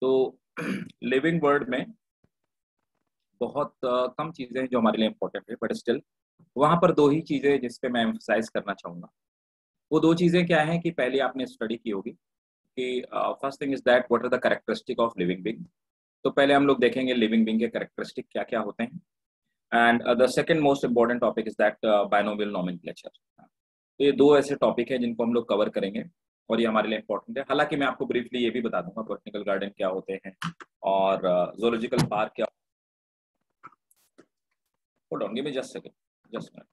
तो living world में बहुत कम चीजें हैं जो हमारे लिए इम्पोर्टेंट है, बट स्टिल वहां पर दो ही चीजें जिस पे मैं एम्फसाइज करना चाहूंगा। वो दो चीजें क्या हैं कि पहले आपने स्टडी की होगी कि first thing is that what are the characteristic of living being. तो पहले हम लोग देखेंगे लिविंग बीइंग के कैरेक्टरिस्टिक क्या क्या होते हैं। And the second most important topic is that binomial nomenclature. तो ये दो ऐसे टॉपिक हैं जिनको हम लोग कवर करेंगे और ये हमारे लिए इंपॉर्टेंट है। हालांकि मैं आपको ब्रीफली ये भी बता दूंगा बॉटनिकल गार्डन क्या होते हैं और जोलॉजिकल पार्क क्या। Hold on, give me just second, just minute.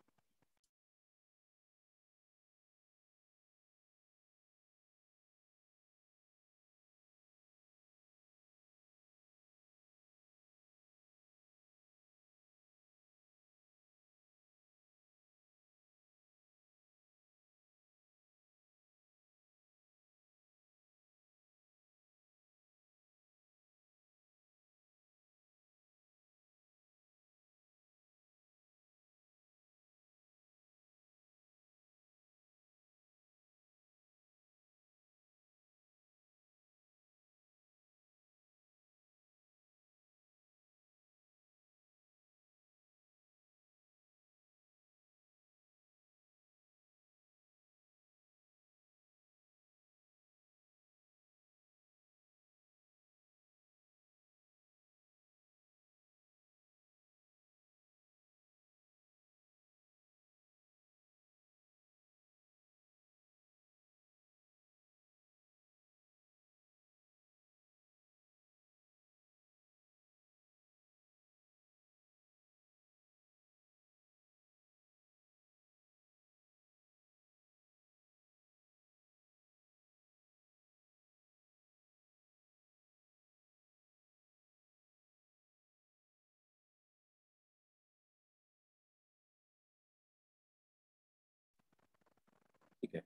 ठीक है,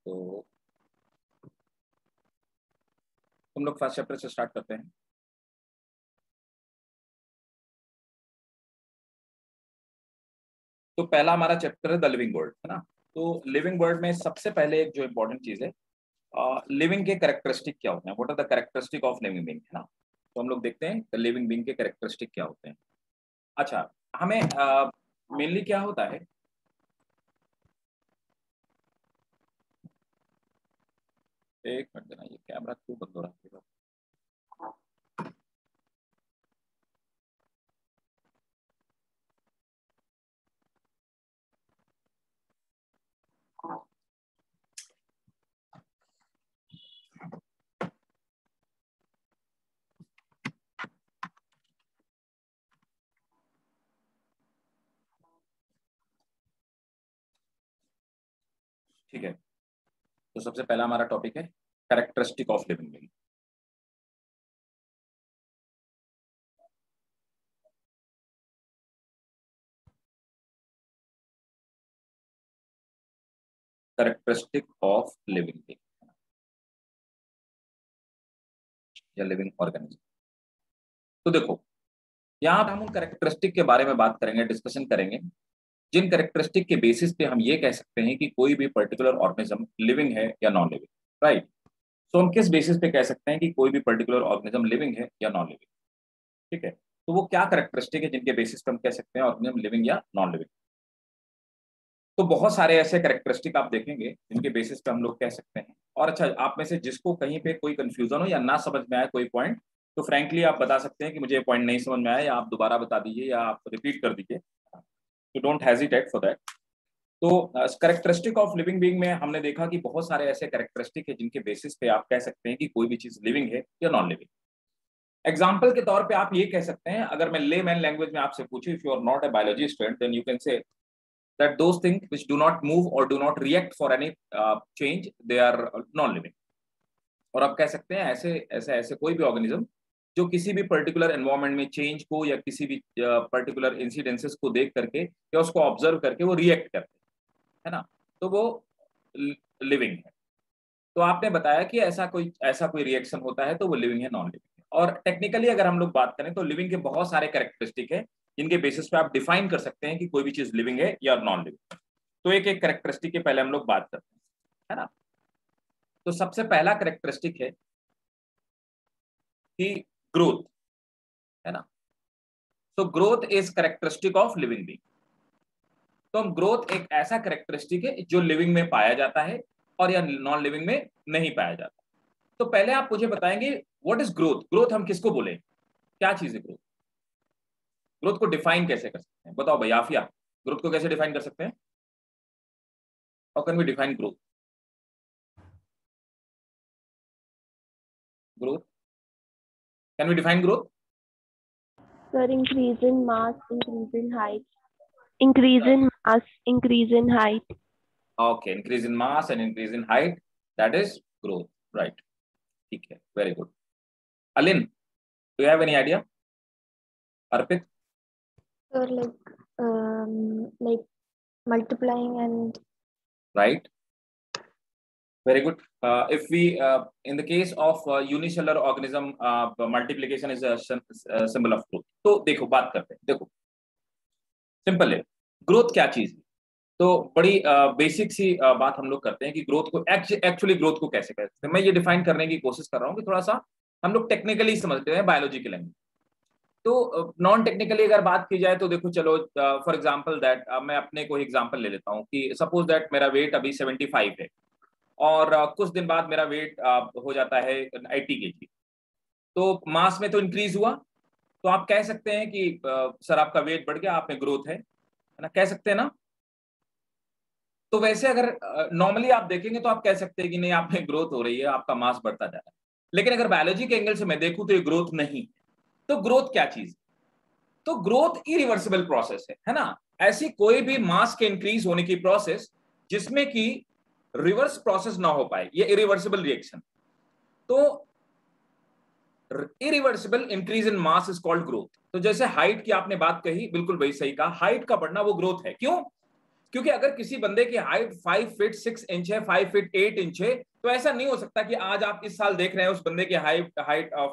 तो हम लोग फर्स्ट चैप्टर से स्टार्ट करते हैं। तो पहला हमारा चैप्टर है द लिविंग वर्ल्ड, है ना। तो लिविंग वर्ल्ड में सबसे पहले एक जो इंपॉर्टेंट चीज है, लिविंग के कैरेक्टरिस्टिक क्या होते हैं, what are the characteristic of living being, है ना। तो हम लोग देखते हैं द लिविंग बीइंग के कैरेक्टरिस्टिक क्या होते हैं। अच्छा, हमें मेनली क्या होता है, एक मिनट देना, ये कैमरा क्यों बंद हो रहा है। ठीक है, तो सबसे पहला हमारा टॉपिक है characteristic of living being. Characteristic of living being या लिविंग ऑर्गेनिज्म। तो देखो, यहाँ पे हम उन कैरेक्टरिस्टिक के बारे में बात करेंगे, डिस्कशन करेंगे जिन कैरेक्टरिस्टिक के बेसिस पे हम ये कह सकते हैं कि कोई भी पर्टिकुलर ऑर्गेनिज्म लिविंग है या नॉन लिविंग, राइट। तो हम किस बेसिस पे कह सकते हैं कि कोई भी पर्टिकुलर ऑर्गेनिज्म लिविंग है या नॉन लिविंग। ठीक है, तो वो क्या कैरेक्टरिस्टिक है जिनके बेसिस पे हम कह सकते हैं ऑर्गेनिज्म लिविंग या नॉन लिविंग। तो बहुत सारे ऐसे कैरेक्टरिस्टिक आप देखेंगे जिनके बेसिस पे हम लोग कह सकते हैं। और अच्छा, आप में से जिसको कहीं पे कोई कंफ्यूजन हो या ना समझ में आए कोई पॉइंट, तो फ्रैंकली आप बता सकते हैं कि मुझे पॉइंट नहीं समझ में आया, या आप दोबारा बता दीजिए या आप रिपीट कर दीजिए। तो डोंट हेजिटेट फॉर दैट। तो कैरेक्टरिस्टिक ऑफ लिविंग बीइंग में हमने देखा कि बहुत सारे ऐसे कैरेक्टरिस्टिक है जिनके बेसिस पे आप कह सकते हैं कि कोई भी चीज लिविंग है या नॉन लिविंग। एग्जाम्पल के तौर पे आप ये कह सकते हैं, अगर मैं लेमैन लैंग्वेज में आपसे पूछूं, if you are not a biology student then you can say that those things which do not move or do not react for any change, they are non living। और आप कह सकते हैं ऐसे ऐसे ऐसे कोई भी ऑर्गेनिज्म जो किसी भी पर्टिकुलर एनवायरनमेंट में चेंज को या किसी भी पर्टिकुलर इंसिडेंसेस को देख करके या उसको ऑब्जर्व करके वो रिएक्ट करते हैं, है ना, तो वो लिविंग है। तो आपने बताया कि ऐसा कोई रिएक्शन होता है तो वो लिविंग है, नॉन लिविंग है। और टेक्निकली अगर हम लोग बात करें तो लिविंग के बहुत सारे कैरेक्टरिस्टिक है जिनके बेसिस पे आप डिफाइन कर सकते हैं कि कोई भी चीज लिविंग है या नॉन लिविंग। तो एक एक कैरेक्टरिस्टिक के पहले हम लोग बात करते हैं, है ना। तो सबसे पहला कैरेक्टरिस्टिक है कि ग्रोथ, है ना। तो growth is characteristic of living being. तो हम ग्रोथ एक ऐसा कैरेक्टरिस्टिक है जो लिविंग में पाया जाता है और या नॉन लिविंग में नहीं पाया जाता। तो पहले आप मुझे बताएंगे व्हाट इज ग्रोथ। ग्रोथ हम किसको बोले, क्या चीज है ग्रोथ? ग्रोथ को डिफाइन कैसे कर सकते हैं, बताओ भाई आफिया, ग्रोथ को कैसे डिफाइन कर सकते हैं? How can we define growth? Growth, can we define growth? Sir, increase in mass, increase in height. Increase in mass, increase in height. Okay, increase in mass and increase in height, that is growth, right? ठीक है, very good. Alin, do you have any idea? Arpit? Sir, like multiplying and Right, very good. If we in the case of unicellular organism, multiplication is a symbol of growth. तो देखो बात करते हैं, देखो simple है, growth क्या चीज है। तो बड़ी बेसिक सी बात हम लोग करते हैं कि ग्रोथ को एक्चुअली ग्रोथ को कैसे कहते हैं। मैं ये डिफाइन करने की कोशिश कर रहा हूँ कि थोड़ा सा हम लोग टेक्निकली समझते हैं बायोलॉजी के लैंग्वेज। तो नॉन टेक्निकली अगर बात की जाए तो देखो चलो, फॉर एग्जांपल दैट मैं अपने को एग्जांपल ले लेता हूँ कि सपोज दैट मेरा वेट अभी 75 है और कुछ दिन बाद मेरा वेट हो जाता है 80 kg। तो मास में तो इंक्रीज हुआ, तो आप कह सकते हैं कि सर आपका वेट बढ़ गया, आप में ग्रोथ है ना, कह सकते हैं ना। तो वैसे अगर नॉर्मली आप देखेंगे तो आप कह सकते हैं कि नहीं आप में ग्रोथ हो रही है, आपका मास बढ़ता जा रहा है। लेकिन अगर बायोलॉजी के एंगल से मैं देखूं तो ये ग्रोथ नहीं। तो ग्रोथ क्या चीज? तो ग्रोथ इरिवर्सिबल प्रोसेस है ना। ऐसी कोई भी मास के इंक्रीज होने की प्रोसेस जिसमें कि रिवर्स प्रोसेस ना हो पाए, ये इरिवर्सिबल रिएक्शन। तो irreversible increase in mass is called growth. तो जैसे हाइट की आपने बात कही, बिल्कुल भाई सही कहा, हाइट का बढ़ना वो ग्रोथ है। क्यों? क्योंकि अगर किसी बंदे की हाइट 5 फीट 6 इंच है, 5 फीट 8 इंच है, तो ऐसा नहीं हो सकता कि आज आप इस साल देख रहे हैं उस बंदे की हाइट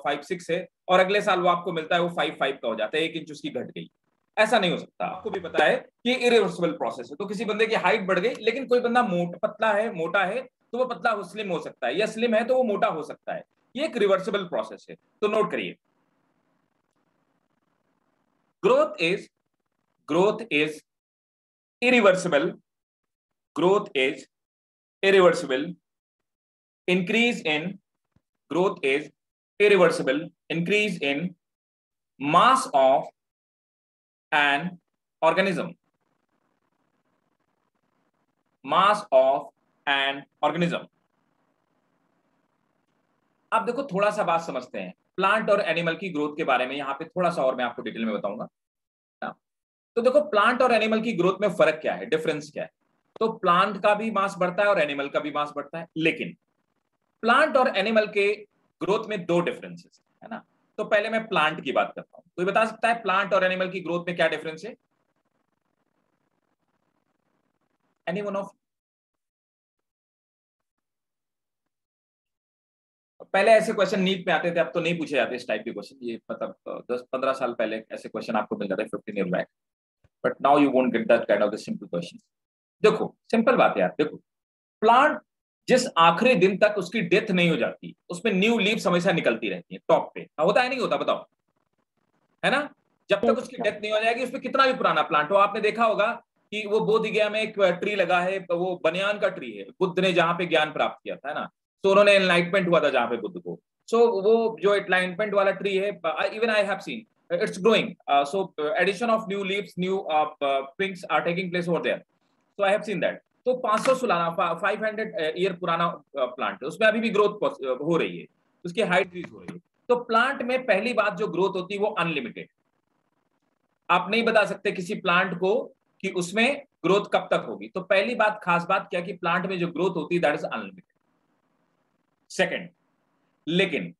5 6 है और अगले साल वो आपको मिलता है वो 5 5 का हो जाता है, 1 इंच उसकी घट गई। ऐसा नहीं हो सकता। आपको भी पता है कि इरिवर्सिबल प्रोसेस है। तो किसी बंदे की हाइट बढ़ गई लेकिन कोई बंदा पतला है, मोटा है, तो वो पतला हो स्लिम हो सकता है, या स्लिम है तो वो मोटा हो सकता है। ये एक रिवर्सिबल प्रोसेस है। तो नोट करिए, growth is irreversible, growth is irreversible, increase in growth is irreversible, increase in mass of an organism, mass of an organism। आप देखो थोड़ा सा बात समझते हैं प्लांट और एनिमल की ग्रोथ के बारे में, यहां पे थोड़ा सा और मैं आपको डिटेल में बताऊंगा। तो देखो प्लांट और एनिमल की ग्रोथ में फर्क क्या है, डिफरेंस क्या है। तो प्लांट का भी मास बढ़ता है और एनिमल का भी मास बढ़ता है, लेकिन प्लांट और एनिमल के ग्रोथ में दो डिफरेंसेस है ना। तो पहले मैं प्लांट की बात करता हूं। कोई बता सकता है प्लांट और एनिमल की ग्रोथ में क्या डिफरेंस है? Any one of? पहले ऐसे क्वेश्चन नीट में आते थे, अब तो नहीं पूछे जाते इस टाइप के क्वेश्चन। ये मतलब 10-15 साल पहले ऐसे क्वेश्चन आपको मिल जाते 15 year back, but now you won't get that kind of the simple question. देखो सिंपल बात है यार, देखो प्लांट जिस आखिरी दिन तक उसकी डेथ नहीं हो जाती उसमें न्यू लीव्स हमेशा निकलती रहती है टॉप पे, होता है नहीं होता बताओ, है ना। जब तक उसकी डेथ नहीं हो जाएगी उसमें कितना भी पुराना प्लांट हो। आपने देखा होगा कि वो बोध गया में एक ट्री लगा है, वो बनियान का ट्री है, बुद्ध ने जहां पे ज्ञान प्राप्त किया था, है ना। तो उन्होंने एनलाइटमेंट हुआ था जहां पे बुद्ध को। सो वो जो एनलाइटमेंट वाला ट्री है, even I have seen its growing, so addition of new leaves, new pinks are taking place over there. So I have seen that. तो 500 सालाना 500 ईयर पुराना प्लांट है, उसमें अभी भी ग्रोथ हो रही है, उसकी हाइट इंक्रीज हो रही है। तो प्लांट में पहली बात जो ग्रोथ होती है वो अनलिमिटेड। आप नहीं बता सकते किसी प्लांट को कि उसमें ग्रोथ कब तक होगी। तो पहली बात, खास बात क्या कि प्लांट में जो ग्रोथ होती है दैट इज अनलिमिटेड। सेकंड, लेकिन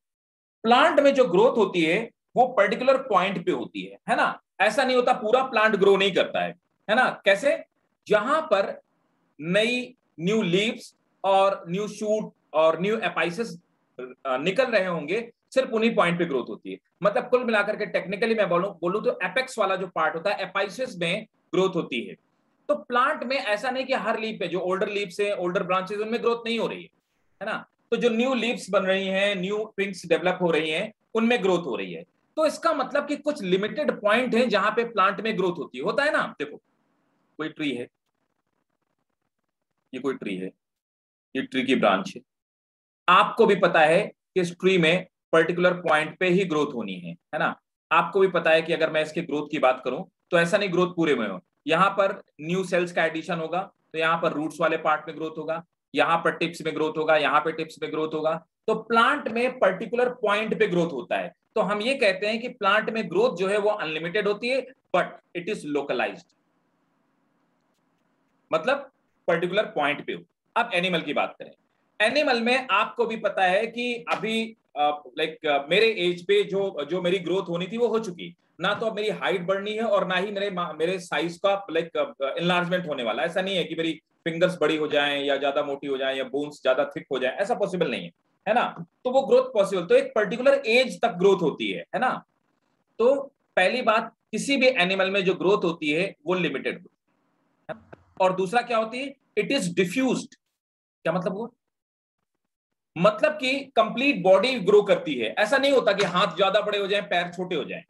प्लांट में जो ग्रोथ होती है वो पर्टिकुलर पॉइंट पे होती है ना। ऐसा नहीं होता पूरा प्लांट ग्रो नहीं करता है ना। कैसे? जहां पर नई न्यू लीव्स और न्यू शूट और न्यू एपाइसिस निकल रहे होंगे, सिर्फ उन्हीं पॉइंट पे ग्रोथ होती है। मतलब कुल मिलाकर के टेक्निकली मैं बोलूं तो एपेक्स वाला जो पार्ट होता है एपाइसिस में ग्रोथ होती है। तो प्लांट में ऐसा नहीं कि हर लीफ पे जो ओल्डर लीव्स है, ओल्डर ब्रांचेस, उनमें ग्रोथ नहीं हो रही है ना। तो जो न्यू लीव्स बन रही हैं, न्यू पिंक्स डेवलप हो रही हैं, उनमें ग्रोथ हो रही है। तो इसका मतलब कि कुछ लिमिटेड पॉइंट है जहां पे प्लांट में ग्रोथ होती है, होता है ना। देखो कोई ट्री है, ये कोई ट्री है, ये ट्री की ब्रांच है, आपको भी पता है कि इस ट्री में पर्टिकुलर पॉइंट पे ही ग्रोथ होनी है ना। आपको भी पता है कि अगर मैं इसके ग्रोथ की बात करूं तो ऐसा नहीं ग्रोथ पूरे में हो, यहां पर न्यू सेल्स का एडिशन होगा, तो यहां पर रूट्स वाले पार्ट में ग्रोथ होगा, यहां पर टिप्स में ग्रोथ होगा, यहां पे टिप्स में ग्रोथ होगा। तो प्लांट में पर्टिकुलर पॉइंट पे ग्रोथ होता है। तो हम ये कहते हैं कि प्लांट में ग्रोथ जो है वो अनलिमिटेड होती है, बट इट इज लोकलाइज्ड, मतलब पर्टिकुलर पॉइंट पे हो। अब एनिमल की बात करें, एनिमल में आपको भी पता है कि अभी लाइक मेरे एज पे जो जो मेरी ग्रोथ होनी थी वो हो चुकी, ना तो अब मेरी हाइट बढ़नी है और ना ही मेरे साइज का लाइक इनलार्जमेंट होने वाला। ऐसा नहीं है कि मेरी फिंगर्स बड़ी हो जाएं या ज्यादा मोटी हो जाएं या बोन्स ज्यादा थिक हो जाएं, ऐसा पॉसिबल नहीं है ना। तो वो ग्रोथ पॉसिबल तो एक पर्टिकुलर एज तक ग्रोथ होती है ना। तो पहली बात, किसी भी एनिमल में जो ग्रोथ होती है वो लिमिटेड होती है। और दूसरा क्या होती है, इट इज डिफ्यूज्ड। क्या मतलब हुआ, मतलब कि कंप्लीट बॉडी ग्रो करती है। ऐसा नहीं होता कि हाथ ज्यादा बड़े हो जाएं, पैर छोटे हो जाएं,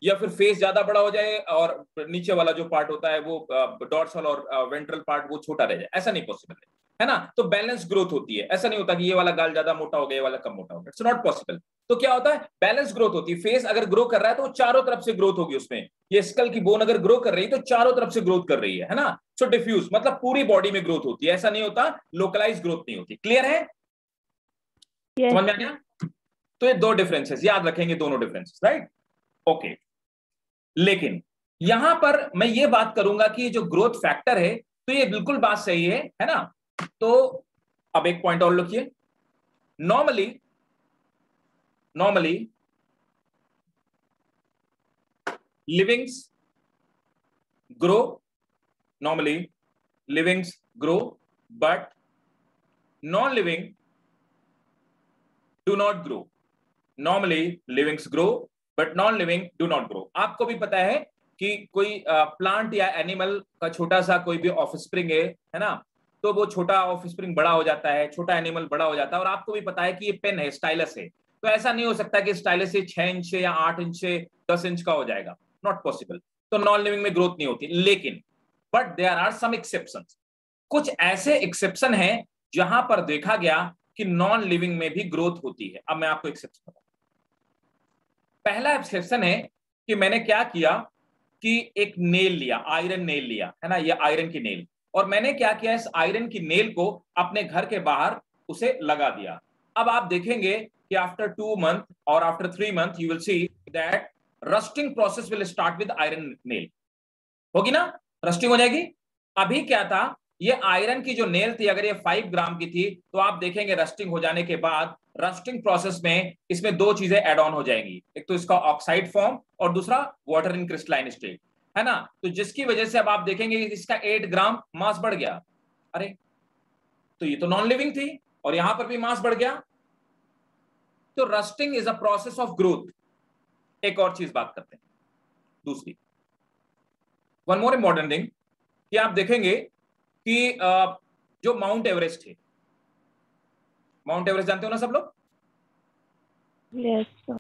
या फिर फेस ज्यादा बड़ा हो जाए और नीचे वाला जो पार्ट होता है वो डॉर्सल और वेंट्रल पार्ट वो छोटा रह जाए। ऐसा नहीं पॉसिबल है ना। तो बैलेंस ग्रोथ होती है, ऐसा नहीं होता कि ये वाला गाल ज्यादा मोटा हो गया, ये वाला कम मोटा हो गया, इट्स नॉट पॉसिबल। तो क्या होता है, बैलेंस ग्रोथ होती है। फेस अगर ग्रो कर रहा है तो चारों तरफ से ग्रोथ होगी उसमें। ये स्कल की बोन अगर ग्रो कर रही है तो चारों तरफ से ग्रोथ कर रही है ना। सो डिफ्यूज मतलब पूरी बॉडी में ग्रोथ होती है, ऐसा नहीं होता लोकलाइज ग्रोथ नहीं होती। क्लियर है, समझ में आ गया। तो ये दो डिफरेंसेस याद रखेंगे, दोनों डिफरेंसेस, राइट, ओके। लेकिन यहां पर मैं ये बात करूंगा कि जो ग्रोथ फैक्टर है, तो ये बिल्कुल बात सही है ना। तो अब एक पॉइंट और लिखिए, normally normally livings grow, normally livings grow, but non living do not grow. Normally livings grow but non living do not grow. आपको भी पता है कि कोई प्लांट या एनिमल का छोटा सा कोई भी ऑफस्प्रिंग है ना, तो वो छोटा ऑफस्प्रिंग बड़ा हो जाता है, छोटा एनिमल बड़ा हो जाता है। और आपको भी पता है कि ये पेन है, स्टाइलस है, तो ऐसा नहीं हो सकता कि स्टाइलस से 6 इंच से या 8 इंच से 10 इंच का हो जाएगा, नॉट पॉसिबल। तो नॉन लिविंग में ग्रोथ नहीं होती। लेकिन but there are some exceptions, कुछ ऐसे एक्सेप्शन हैं जहां पर देखा गया कि नॉन लिविंग में भी ग्रोथ होती है। अब मैं आपको एक्सेप्शन बताऊं। पहला एक्सेप्शन है कि मैंने क्या किया कि एक नेल लिया, आयरन नेल लिया है ना, ये आयरन की नेल, और मैंने क्या किया, इस आयरन की नेल को अपने घर के बाहर उसे लगा दिया। अब आप देखेंगे कि आफ्टर 2 मंथ और after 3 month you will see that rusting process will start with iron nail. होगी ना, रस्टिंग हो जाएगी। अभी क्या था, ये आयरन की जो नेल थी, अगर ये 5 ग्राम की थी, तो आप देखेंगे रस्टिंग हो जाने के बाद रस्टिंग प्रोसेस में इसमें दो चीजें एड ऑन हो जाएंगी, एक तो इसका ऑक्साइड फॉर्म और दूसरा वाटर इन क्रिस्टलाइन स्टेट, है ना। तो जिसकी वजह से अब आप देखेंगे इसका 8 ग्राम मास बढ़ गया। अरे तो ये तो नॉन लिविंग थी और यहां पर भी मास बढ़ गया। तो rusting is a process of growth. एक और चीज बात करते हैं, दूसरी वन मोर इम्पॉर्टेंट थिंग, कि आप देखेंगे कि जो माउंट एवरेस्ट है, माउंट एवरेस्ट जानते हो ना सब लोग। Yes, sir.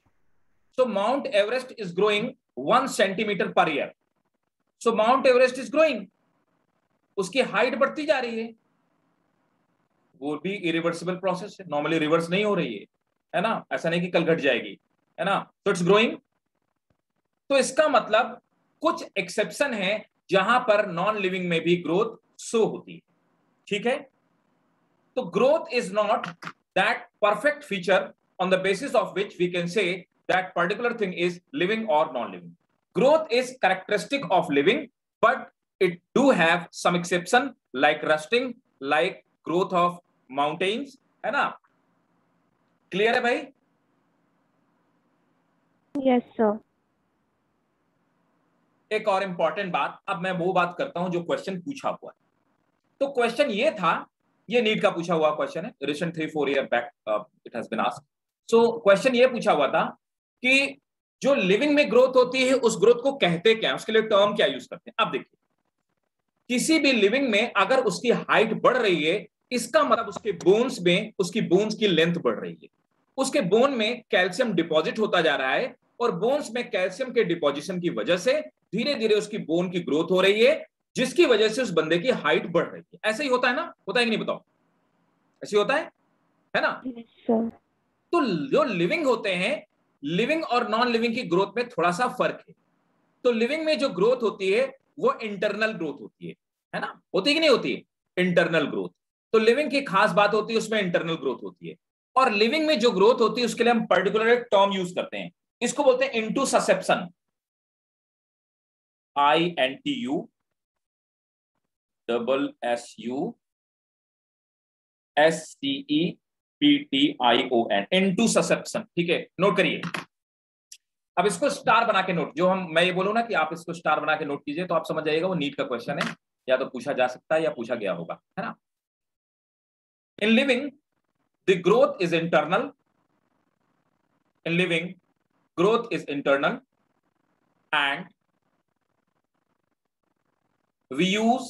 So Mount Everest is growing 1 centimetre per year. So mount Everest is growing, उसकी हाइट बढ़ती जा रही है। वो भी इरिवर्सिबल प्रोसेस है, नॉर्मली रिवर्स नहीं हो रही है ना, ऐसा नहीं कि कल घट जाएगी, है ना। तो इट्स ग्रोइंग। तो इसका मतलब कुछ एक्सेप्शन है जहां पर नॉन लिविंग में भी ग्रोथ शो होती है, ठीक है। तो growth is not that perfect feature on the basis of which we can say that particular thing is living or non-living. Growth is characteristic of living, but it do have some exception like rusting, like growth of mountains, है ना। Clear है भाई। Yes, sir. एक और important बात, अब मैं वो बात करता हूं जो क्वेश्चन पूछा हुआ है। तो क्वेश्चन ये था, ये नीट का पूछा हुआ क्वेश्चन है, recent 3-4 year back it has been asked. So question ये पूछा हुआ था कि जो लिविंग में ग्रोथ होती है उस ग्रोथ को कहते क्या है, उसके लिए टर्म क्या यूज करते हैं। अब देखिए, किसी भी लिविंग में अगर उसकी हाइट बढ़ रही है, इसका मतलब उसके बोन्स में उसकी बोन्स की लेंथ बढ़ रही है, उसके बोन में कैल्शियम डिपॉजिट होता जा रहा है, और बोन्स में कैल्शियम के डिपॉजिशन की वजह से धीरे धीरे उसकी बोन की ग्रोथ हो रही है, जिसकी वजह से उस बंदे की हाइट बढ़ रही है। ऐसे ही होता है ना, होता है कि नहीं बताओ, ऐसे होता है ना। सर। तो जो लिविंग होते हैं, लिविंग और नॉन लिविंग की ग्रोथ में थोड़ा सा फर्क है। तो लिविंग में जो ग्रोथ होती है वो इंटरनल ग्रोथ होती है ना, होती है कि नहीं होती है, इंटरनल ग्रोथ। तो लिविंग की खास बात होती है उसमें इंटरनल ग्रोथ होती है। और लिविंग में जो ग्रोथ होती है उसके लिए हम पर्टिकुलर एक टर्म यूज करते हैं, इसको बोलते हैं into susception, INTU SSU SCEPTION, into susception. ठीक है, नोट करिए। अब इसको स्टार बना के नोट, जो मैं ये बोलूं ना कि आप इसको स्टार बना के नोट कीजिए, तो आप समझ जाइएगा वो नीट का क्वेश्चन है, या तो पूछा जा सकता है या पूछा गया होगा, है ना। In living the growth is internal, in living growth is internal, and we use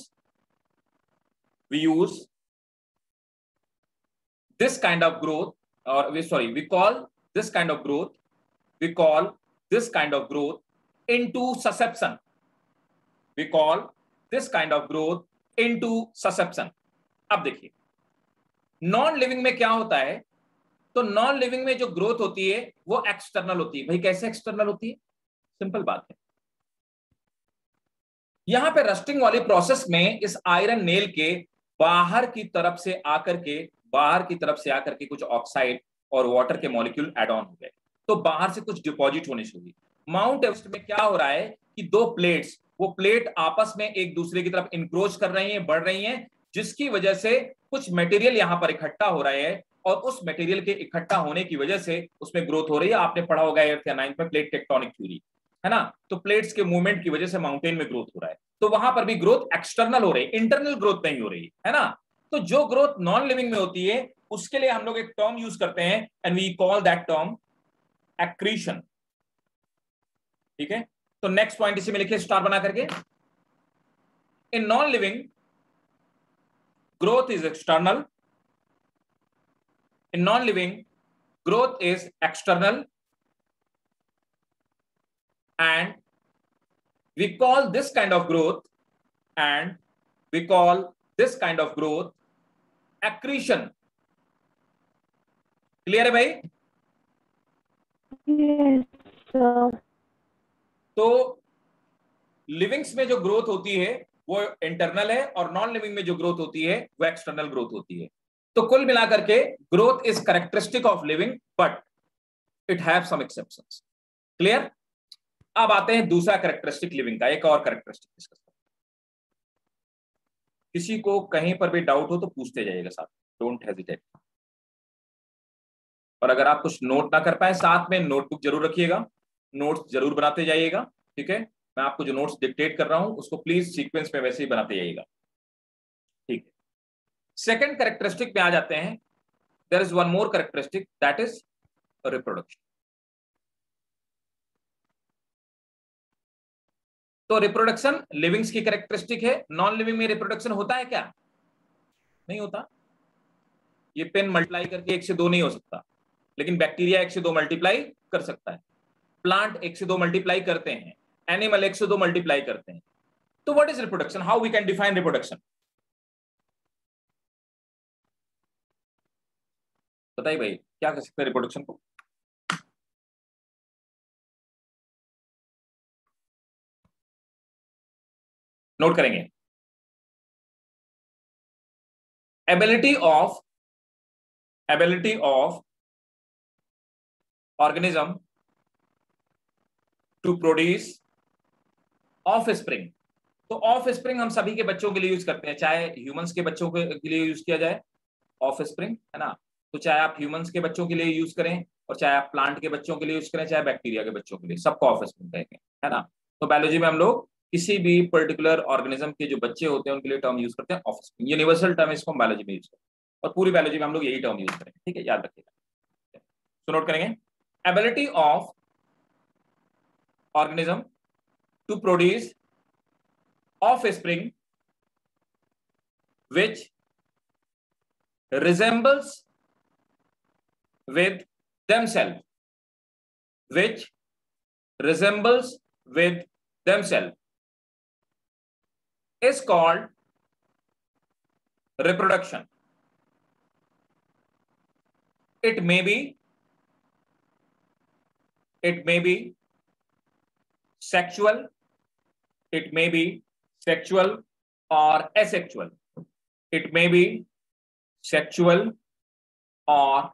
this kind of growth, or we call this kind of growth, we call this kind of growth into susception, we call this kind of growth into susception। अब देखिए non living में क्या होता है, तो non living में जो growth होती है वो एक्सटर्नल होती है। भाई कैसे एक्सटर्नल होती है, सिंपल बात है, यहां पे रस्टिंग वाली प्रोसेस में इस आयरन नेल के बाहर की तरफ से आकर के कुछ ऑक्साइड और वाटर के मॉलिक्यूल एड ऑन हो गए, तो बाहर से कुछ डिपॉजिट होने शुरू हुई। माउंट एवरेस्ट में क्या हो रहा है कि दो प्लेट्स, वो प्लेट आपस में एक दूसरे की तरफ इंक्रोच कर रही हैं, बढ़ रही हैं, जिसकी वजह से कुछ मटेरियल यहां पर इकट्ठा हो रहा है, और उस मटेरियल के इकट्ठा होने की वजह से उसमें ग्रोथ हो रही है। आपने पढ़ा होगा 8th या 9th में प्लेट टेक्टोनिक थ्योरी, है ना। तो प्लेट्स के मूवमेंट की वजह से माउंटेन में ग्रोथ हो रहा है, तो वहां पर भी ग्रोथ एक्सटर्नल हो रही है, इंटरनल ग्रोथ नहीं हो रही है ना। तो जो ग्रोथ नॉन लिविंग में होती है उसके लिए हम लोग एक टर्म यूज करते हैं, and we call that term accretion. ठीक है, तो नेक्स्ट पॉइंट इसी में लिखिए स्टार बना करके, in non living growth is external, in non-living growth is external, and we call this kind of growth, and we call this kind of growth accretion। Clear है भाई। Yes sir. तो livings में जो growth होती है वो internal है, और नॉन लिविंग में जो ग्रोथ होती है वो एक्सटर्नल ग्रोथ होती है। तो कुल मिलाकर के growth is characteristic of living, but it have some exceptions. Clear. अब आते हैं दूसरा कैरेक्टरिस्टिक लिविंग का, एक और कैरेक्टरिस्टिक डिस्कस करते हैं। किसी को कहीं पर भी डाउट हो तो पूछते जाइएगा साथ, डोंट हेजिटेट। और अगर आप कुछ नोट ना कर पाए, साथ में नोटबुक जरूर रखिएगा, नोट्स जरूर बनाते जाइएगा। ठीक है, मैं आपको जो नोट्स डिक्टेट कर रहा हूं उसको प्लीज सीक्वेंस में वैसे ही बनाते जाइएगा। ठीक है, सेकंड कैरेक्टरिस्टिक में आ जाते हैं। There is one more characteristic, that is reproduction. तो रिप्रोडक्शन लिविंग्स की कैरेक्टरिस्टिक है, नॉन लिविंग में रिप्रोडक्शन होता है क्या, नहीं होता। ये पेन मल्टीप्लाई करके 1 से 2 नहीं हो सकता, लेकिन बैक्टीरिया 1 से 2 मल्टीप्लाई कर सकता है, प्लांट 1 से 2 मल्टीप्लाई करते हैं, एनिमल 1 से 2 मल्टीप्लाई करते हैं। तो what is reproduction, how we can define reproduction, बताइए भाई क्या कर सकते हैं रिप्रोडक्शन को। नोट करेंगे, ability of organism to produce offspring. तो ऑफ स्प्रिंग हम सभी के बच्चों के लिए यूज करते हैं, चाहे ह्यूमंस के बच्चों के लिए यूज किया जाए ऑफ स्प्रिंग, है ना। तो चाहे आप ह्यूमंस के बच्चों के लिए यूज करें, और चाहे आप प्लांट के बच्चों के लिए यूज करें, चाहे बैक्टीरिया के बच्चों के लिए, सबको ऑफ स्प्रिंग कहेंगे, है ना। तो बायोलॉजी में हम लोग किसी भी पर्टिकुलर ऑर्गेनिज्म के जो बच्चे होते हैं उनके लिए टर्म यूज करते हैं ऑफ स्प्रिंग, यूनिवर्सल टर्म इसको हम बायोलॉजी में यूज करते हैं, और पूरी बायोलॉजी में हम लोग यही टर्म यूज करेंगे। ठीक है, याद रखिएगा। तो नोट करेंगे, ability of organism to produce offspring which resembles with themselves, which resembles with themselves, is called reproduction. It may be sexual, it may be sexual or asexual. It may be sexual or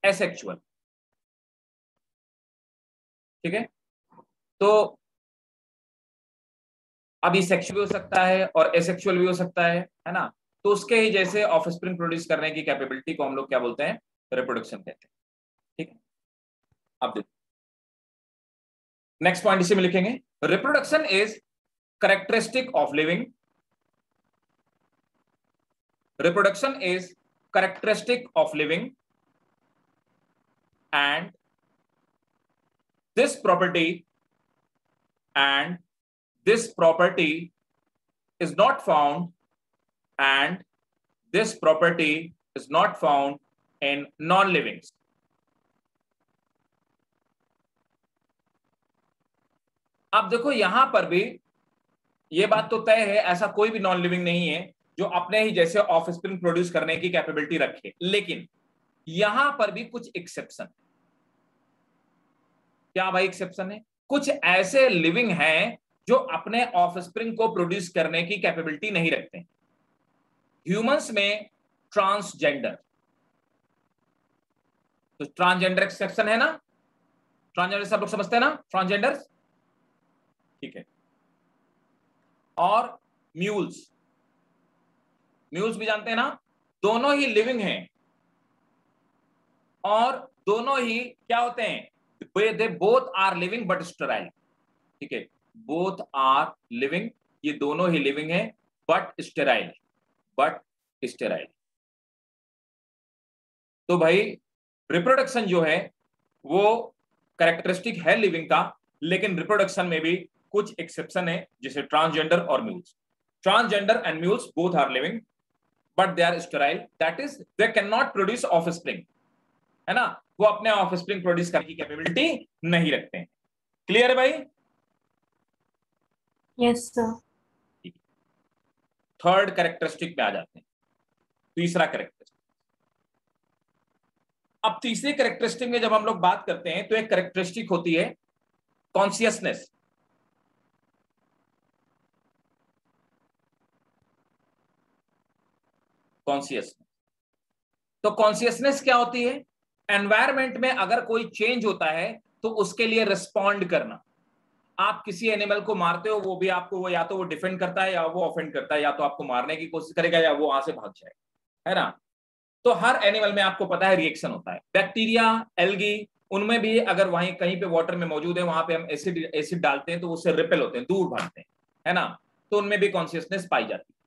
asexual. ठीक है, तो अभी sexual भी हो सकता है और asexual भी हो सकता है ना। तो उसके ही जैसे ऑफस्प्रिंग प्रोड्यूस करने की कैपेबिलिटी को हम लोग क्या बोलते हैं, रिप्रोडक्शन कहते हैं। ठीक है, अब देखो नेक्स्ट पॉइंट इसी में लिखेंगे, reproduction is characteristic of living. Reproduction is characteristic of living and this property is not found in non-livings. अब देखो यहां पर भी ये बात तो तय है, ऐसा कोई भी नॉन लिविंग नहीं है जो अपने ही जैसे ऑफस्प्रिंग प्रोड्यूस करने की कैपेबिलिटी रखे, लेकिन यहां पर भी कुछ एक्सेप्शन। क्या भाई एक्सेप्शन है? कुछ ऐसे लिविंग हैं जो अपने ऑफस्प्रिंग को प्रोड्यूस करने की कैपेबिलिटी नहीं रखते। ह्यूमंस में ट्रांसजेंडर, तो ट्रांसजेंडर एक्सेप्शन है ना, ट्रांसजेंडर सब लोग समझते हैं ना ट्रांसजेंडर, ठीक है। और म्यूल्स भी जानते हैं ना, दोनों ही लिविंग हैं और दोनों ही क्या होते हैं, they both are living but sterile. ठीक है, बोथ आर लिविंग, ये दोनों ही लिविंग है बट स्टेराइल, तो भाई रिप्रोडक्शन जो है वो कैरेक्टरिस्टिक है लिविंग का, लेकिन रिप्रोडक्शन में भी कुछ एक्सेप्शन है, जैसे ट्रांसजेंडर और mules. Transgender and mules both are living but they are sterile, that is they can not produce offspring, है ना, वो अपने ऑफस्प्रिंग प्रोड्यूस करने की कैपेबिलिटी नहीं रखते हैं। क्लियर है भाई? Yes sir. थर्ड कैरेक्टरिस्टिक पे आ जाते हैं, तीसरा कैरेक्टरिस्टिक। अब तीसरी कैरेक्टरिस्टिक में जब हम लोग बात करते हैं तो एक कैरेक्टरिस्टिक होती है कॉन्शियसनेस। तो कॉन्शियसनेस क्या होती है? एनवायरमेंट में अगर कोई चेंज होता है तो उसके लिए रिस्पॉन्ड करना। आप किसी एनिमल को मारते हो, वो भी आपको वो या तो वो डिफेंड करता है या वो ऑफेंड करता है, या तो आपको मारने की कोशिश करेगा या वो वहां से भाग जाएगा, है ना। तो हर एनिमल में आपको पता है रिएक्शन होता है। बैक्टीरिया, एल्गी, उनमें भी अगर वहीं कहीं पे वाटर में मौजूद है, वहां पे हम एसिड डालते हैं तो उससे रिपेल होते हैं, दूर भागते हैं, है ना। तो उनमें भी कॉन्शियसनेस पाई जाती है।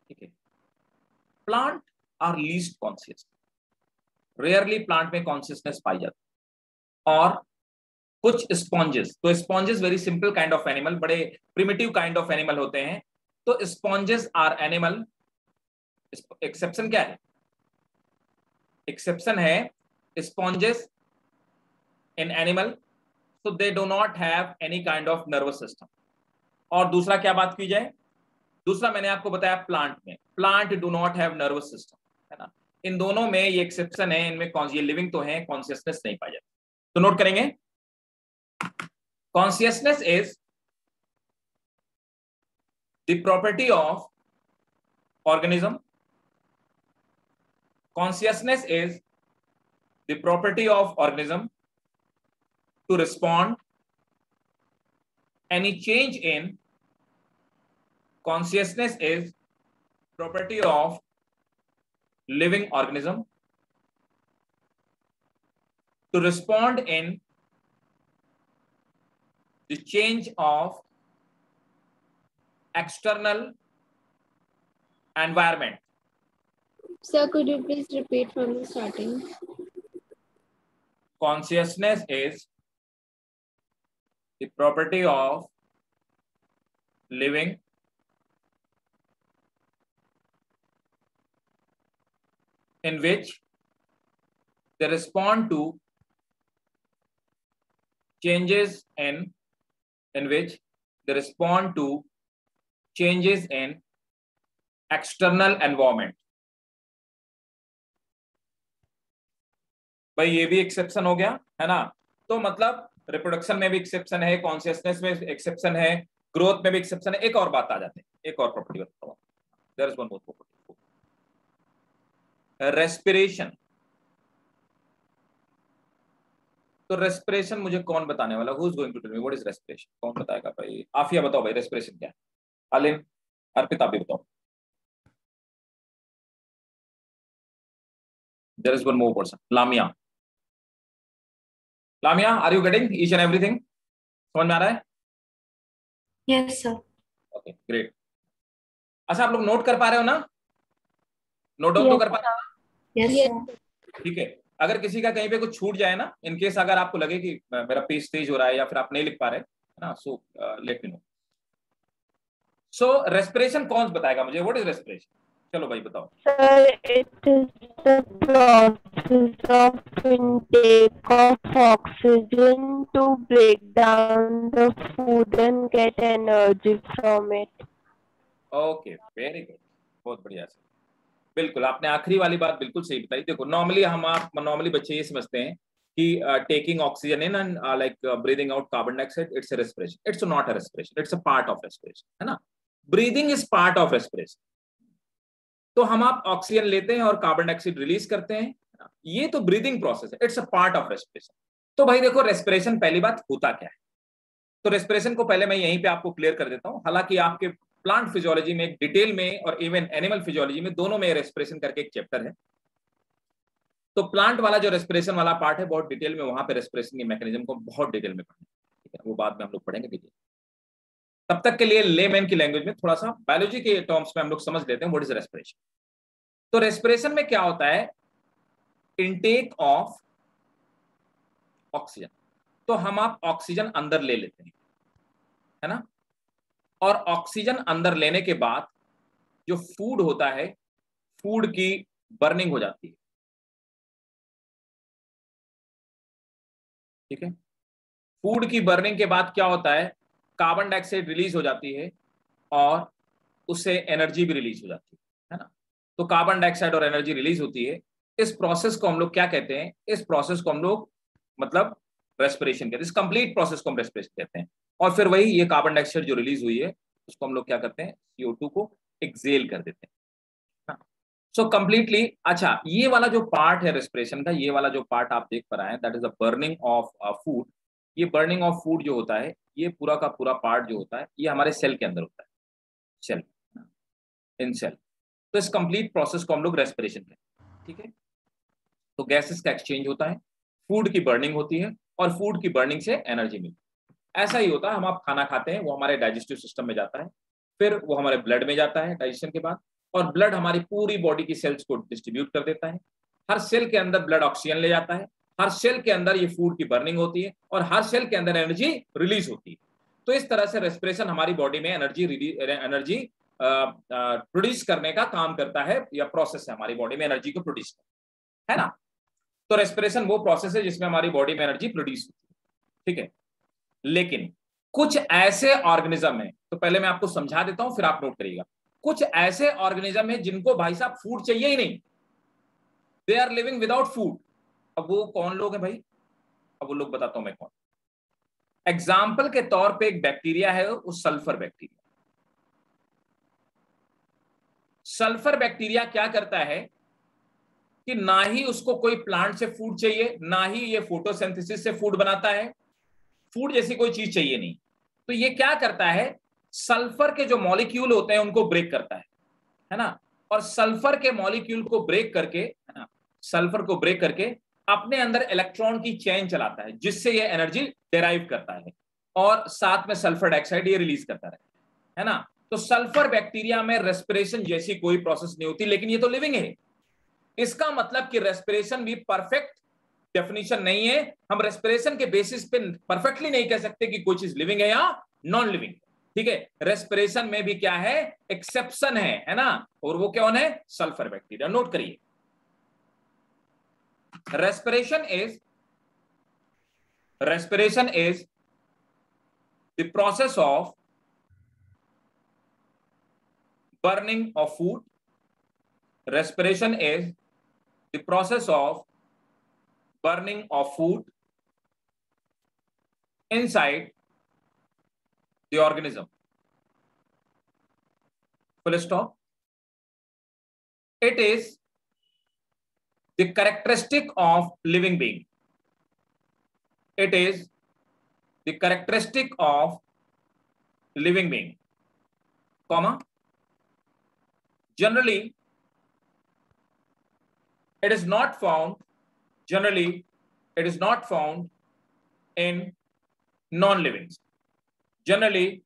ठीक है, plant are least conscious, rarely plant में कॉन्शियसनेस पाई जाती है। और कुछ स्पॉन्जेस, तो sponges very simple kind of animal, बड़े प्रिमिटिव काइंड ऑफ एनिमल होते हैं। तो स्पॉन्जेस आर एनिमल, एक्सेप्शन क्या है? एक्सेप्शन है sponges in animal, so they do not have any kind of nervous system। और दूसरा क्या बात की जाए? दूसरा मैंने आपको बताया प्लांट में, plant do not have nervous system, है ना। इन दोनों में ये एक्सेप्शन है, इनमें ये लिविंग तो है, कॉन्शियसनेस नहीं पाई जाती। तो नोट करेंगे, consciousness is the property of organism. Consciousness is the property of organism to respond any change in consciousness is property of living organism to respond in the change of external environment। Sir, could you please repeat from the starting? Consciousness is the property of living in which they respond to changes in which they respond to changes in external environment. भाई ये भी exception हो गया है ना। तो मतलब reproduction में भी एक्सेप्शन है, कॉन्शियसनेस में एक्सेप्शन है, ग्रोथ में भी एक्सेप्शन है। एक और बात आ जाते हैं, एक और प्रॉपर्टी बताता हूं। There is one more property, respiration. तो रेस्पिरेशन मुझे कौन बताने वाला? Who is going to tell me what is respiration? कौन बताएगा भाई? आफिया बताओ भाई रेस्पिरेशन क्या है। अलिन, अर्पिता भी बताओ। There is one more person, Lamia. Lamia, are you getting each and everything? समझ में आ रहा है? Yes sir. Okay great. अच्छा आप लोग नोट कर पा रहे हो ना? नोट डाउन तो कर पा रहे हो? Yes sir. ठीक है। अगर किसी का कहीं पे कुछ छूट जाए ना, इन केस अगर आपको लगे कि मेरा पेज तेज हो रहा है या फिर आप नहीं लिख पा रहे है ना, सो लेट मी नो। सो रेस्पिरेशन कौन बताएगा मुझे? What is respiration? चलो भाई बताओ। Sir, it is the process of intake of oxygen to break down the food and get energy from it. Okay very good, बहुत बढ़िया से। बिल्कुल आपने आखिरी वाली बात बिल्कुल सही बताई। देखो नॉर्मली बच्चे ये समझते हैं कि taking oxygen in and like breathing out carbon dioxide it's a respiration. It's not a respiration, it's a part of respiration, है ना। Breathing is part of respiration. तो हम आप ऑक्सीजन लेते हैं और कार्बन डाइऑक्साइड रिलीज करते हैं, ये तो ब्रीदिंग प्रोसेस है, it's a part of respiration. तो भाई देखो रेस्पिरेशन पहली बात होता क्या है। तो रेस्पिरेशन को पहले मैं यहीं पे आपको क्लियर कर देता हूं। हालांकि आपके प्लांट फिजियोलॉजी में एक डिटेल में और इवन एनिमल फिजियोलॉजी में दोनों में रेस्पिरेशन करके एक चैप्टर है। तो प्लांट वाला जो रेस्पिरेशन वाला पार्ट है बहुत डिटेल में, वहां पे रेस्पिरेशन के मैकेनिज्म को बहुत डिटेल में पढ़ना, ठीक है, वो बाद में हम लोग पढ़ेंगे डिटेल। तब तक के लिए लेमैन की लैंग्वेज में थोड़ा सा बायोलॉजी के टर्म्स में हम लोग समझ लेते हैं व्हाट इज रेस्पिरेशन। तो रेस्पिरेशन में क्या होता है? Intake of oxygen. तो हम आप ऑक्सीजन अंदर ले लेते हैं, है ना। और ऑक्सीजन अंदर लेने के बाद जो फूड होता है, फूड की बर्निंग हो जाती है, ठीक है। फूड की बर्निंग के बाद क्या होता है? कार्बन डाइऑक्साइड रिलीज हो जाती है और उससे एनर्जी भी रिलीज हो जाती है ना। तो कार्बन डाइऑक्साइड और एनर्जी रिलीज होती है। इस प्रोसेस को हम लोग क्या कहते हैं? इस प्रोसेस को हम लोग मतलब रेस्पिरेशन कहते हैं। इस कंप्लीट प्रोसेस को हम रेस्पिरेशन कहते हैं। और फिर वही ये कार्बन डाइऑक्साइड जो रिलीज हुई है उसको हम लोग क्या करते हैं? CO2 को एक्सेल कर देते हैं। So completely. अच्छा ये वाला जो पार्ट है रेस्पिरेशन का, ये वाला जो पार्ट आप देख पा रहे हैं, that is the burning of food. ये बर्निंग ऑफ फूड जो होता है, ये पूरा का पूरा पार्ट जो होता है, ये हमारे सेल के अंदर होता है, सेल, इन सेल। तो इस कंप्लीट प्रोसेस को हम लोग रेस्पिरेशन कहते हैं, ठीक है। तो गैसेस का एक्सचेंज होता है, फूड की बर्निंग होती है और फूड की बर्निंग से एनर्जी मिलती है। ऐसा ही होता है, हम आप खाना खाते हैं, वो हमारे डाइजेस्टिव सिस्टम में जाता है, फिर वो हमारे ब्लड में जाता है डाइजेशन के बाद, और ब्लड हमारी पूरी बॉडी की सेल्स को डिस्ट्रीब्यूट कर देता है। हर सेल के अंदर ब्लड ऑक्सीजन ले जाता है, हर सेल के अंदर ये फूड की बर्निंग होती है और हर सेल के अंदर एनर्जी रिलीज होती है। तो इस तरह से रेस्पिरेशन हमारी बॉडी में एनर्जी प्रोड्यूस करने का काम करता है, या प्रोसेस है हमारी बॉडी में एनर्जी को प्रोड्यूस करना, है ना। तो रेस्पिरेशन वो प्रोसेस है जिसमें हमारी बॉडी में एनर्जी प्रोड्यूस होती है, ठीक है। लेकिन कुछ ऐसे ऑर्गेनिज्म है, तो पहले मैं आपको समझा देता हूं फिर आप नोट करिएगा। कुछ ऐसे ऑर्गेनिज्म है जिनको भाई साहब फूड चाहिए ही नहीं, they are living without food. अब वो कौन लोग हैं भाई? अब वो लोग बताता हूं मैं कौन। एग्जाम्पल के तौर पे एक बैक्टीरिया है, वो सल्फर बैक्टीरिया। सल्फर बैक्टीरिया क्या करता है कि ना ही उसको कोई प्लांट से फूड चाहिए, ना ही ये फोटोसिंथेसिस से फूड बनाता है, फूड जैसी कोई चीज चाहिए नहीं। तो ये क्या करता है? सल्फर के जो मॉलिक्यूल होते हैं उनको ब्रेक करता है ना। और सल्फर के मॉलिक्यूल को ब्रेक करके, है ना, सल्फर को ब्रेक करके अपने अंदर इलेक्ट्रॉन की चेन चलाता है, जिससे ये एनर्जी डेराइव करता है और साथ में सल्फर डाइऑक्साइड ये रिलीज करता है ना। तो सल्फर बैक्टीरिया में रेस्पिरेशन जैसी कोई प्रोसेस नहीं होती, लेकिन ये तो लिविंग है। इसका मतलब कि रेस्पिरेशन भी परफेक्ट डेफिनेशन नहीं है। हम रेस्पिरेशन के बेसिस पे परफेक्टली नहीं कह सकते कि कोई चीज लिविंग है या नॉन लिविंग, ठीक है। रेस्पिरेशन में भी क्या है? एक्सेप्शन है ना। और वो कौन है? Sulphur bacteria. नोट करिए, respiration is the process of burning of food. Respiration is the process of burning of food inside the organism. Full stop. It is the characteristic of living being. It is the characteristic of living being, comma. Generally, it is not found. Generally, it is not found in non-livings. Generally,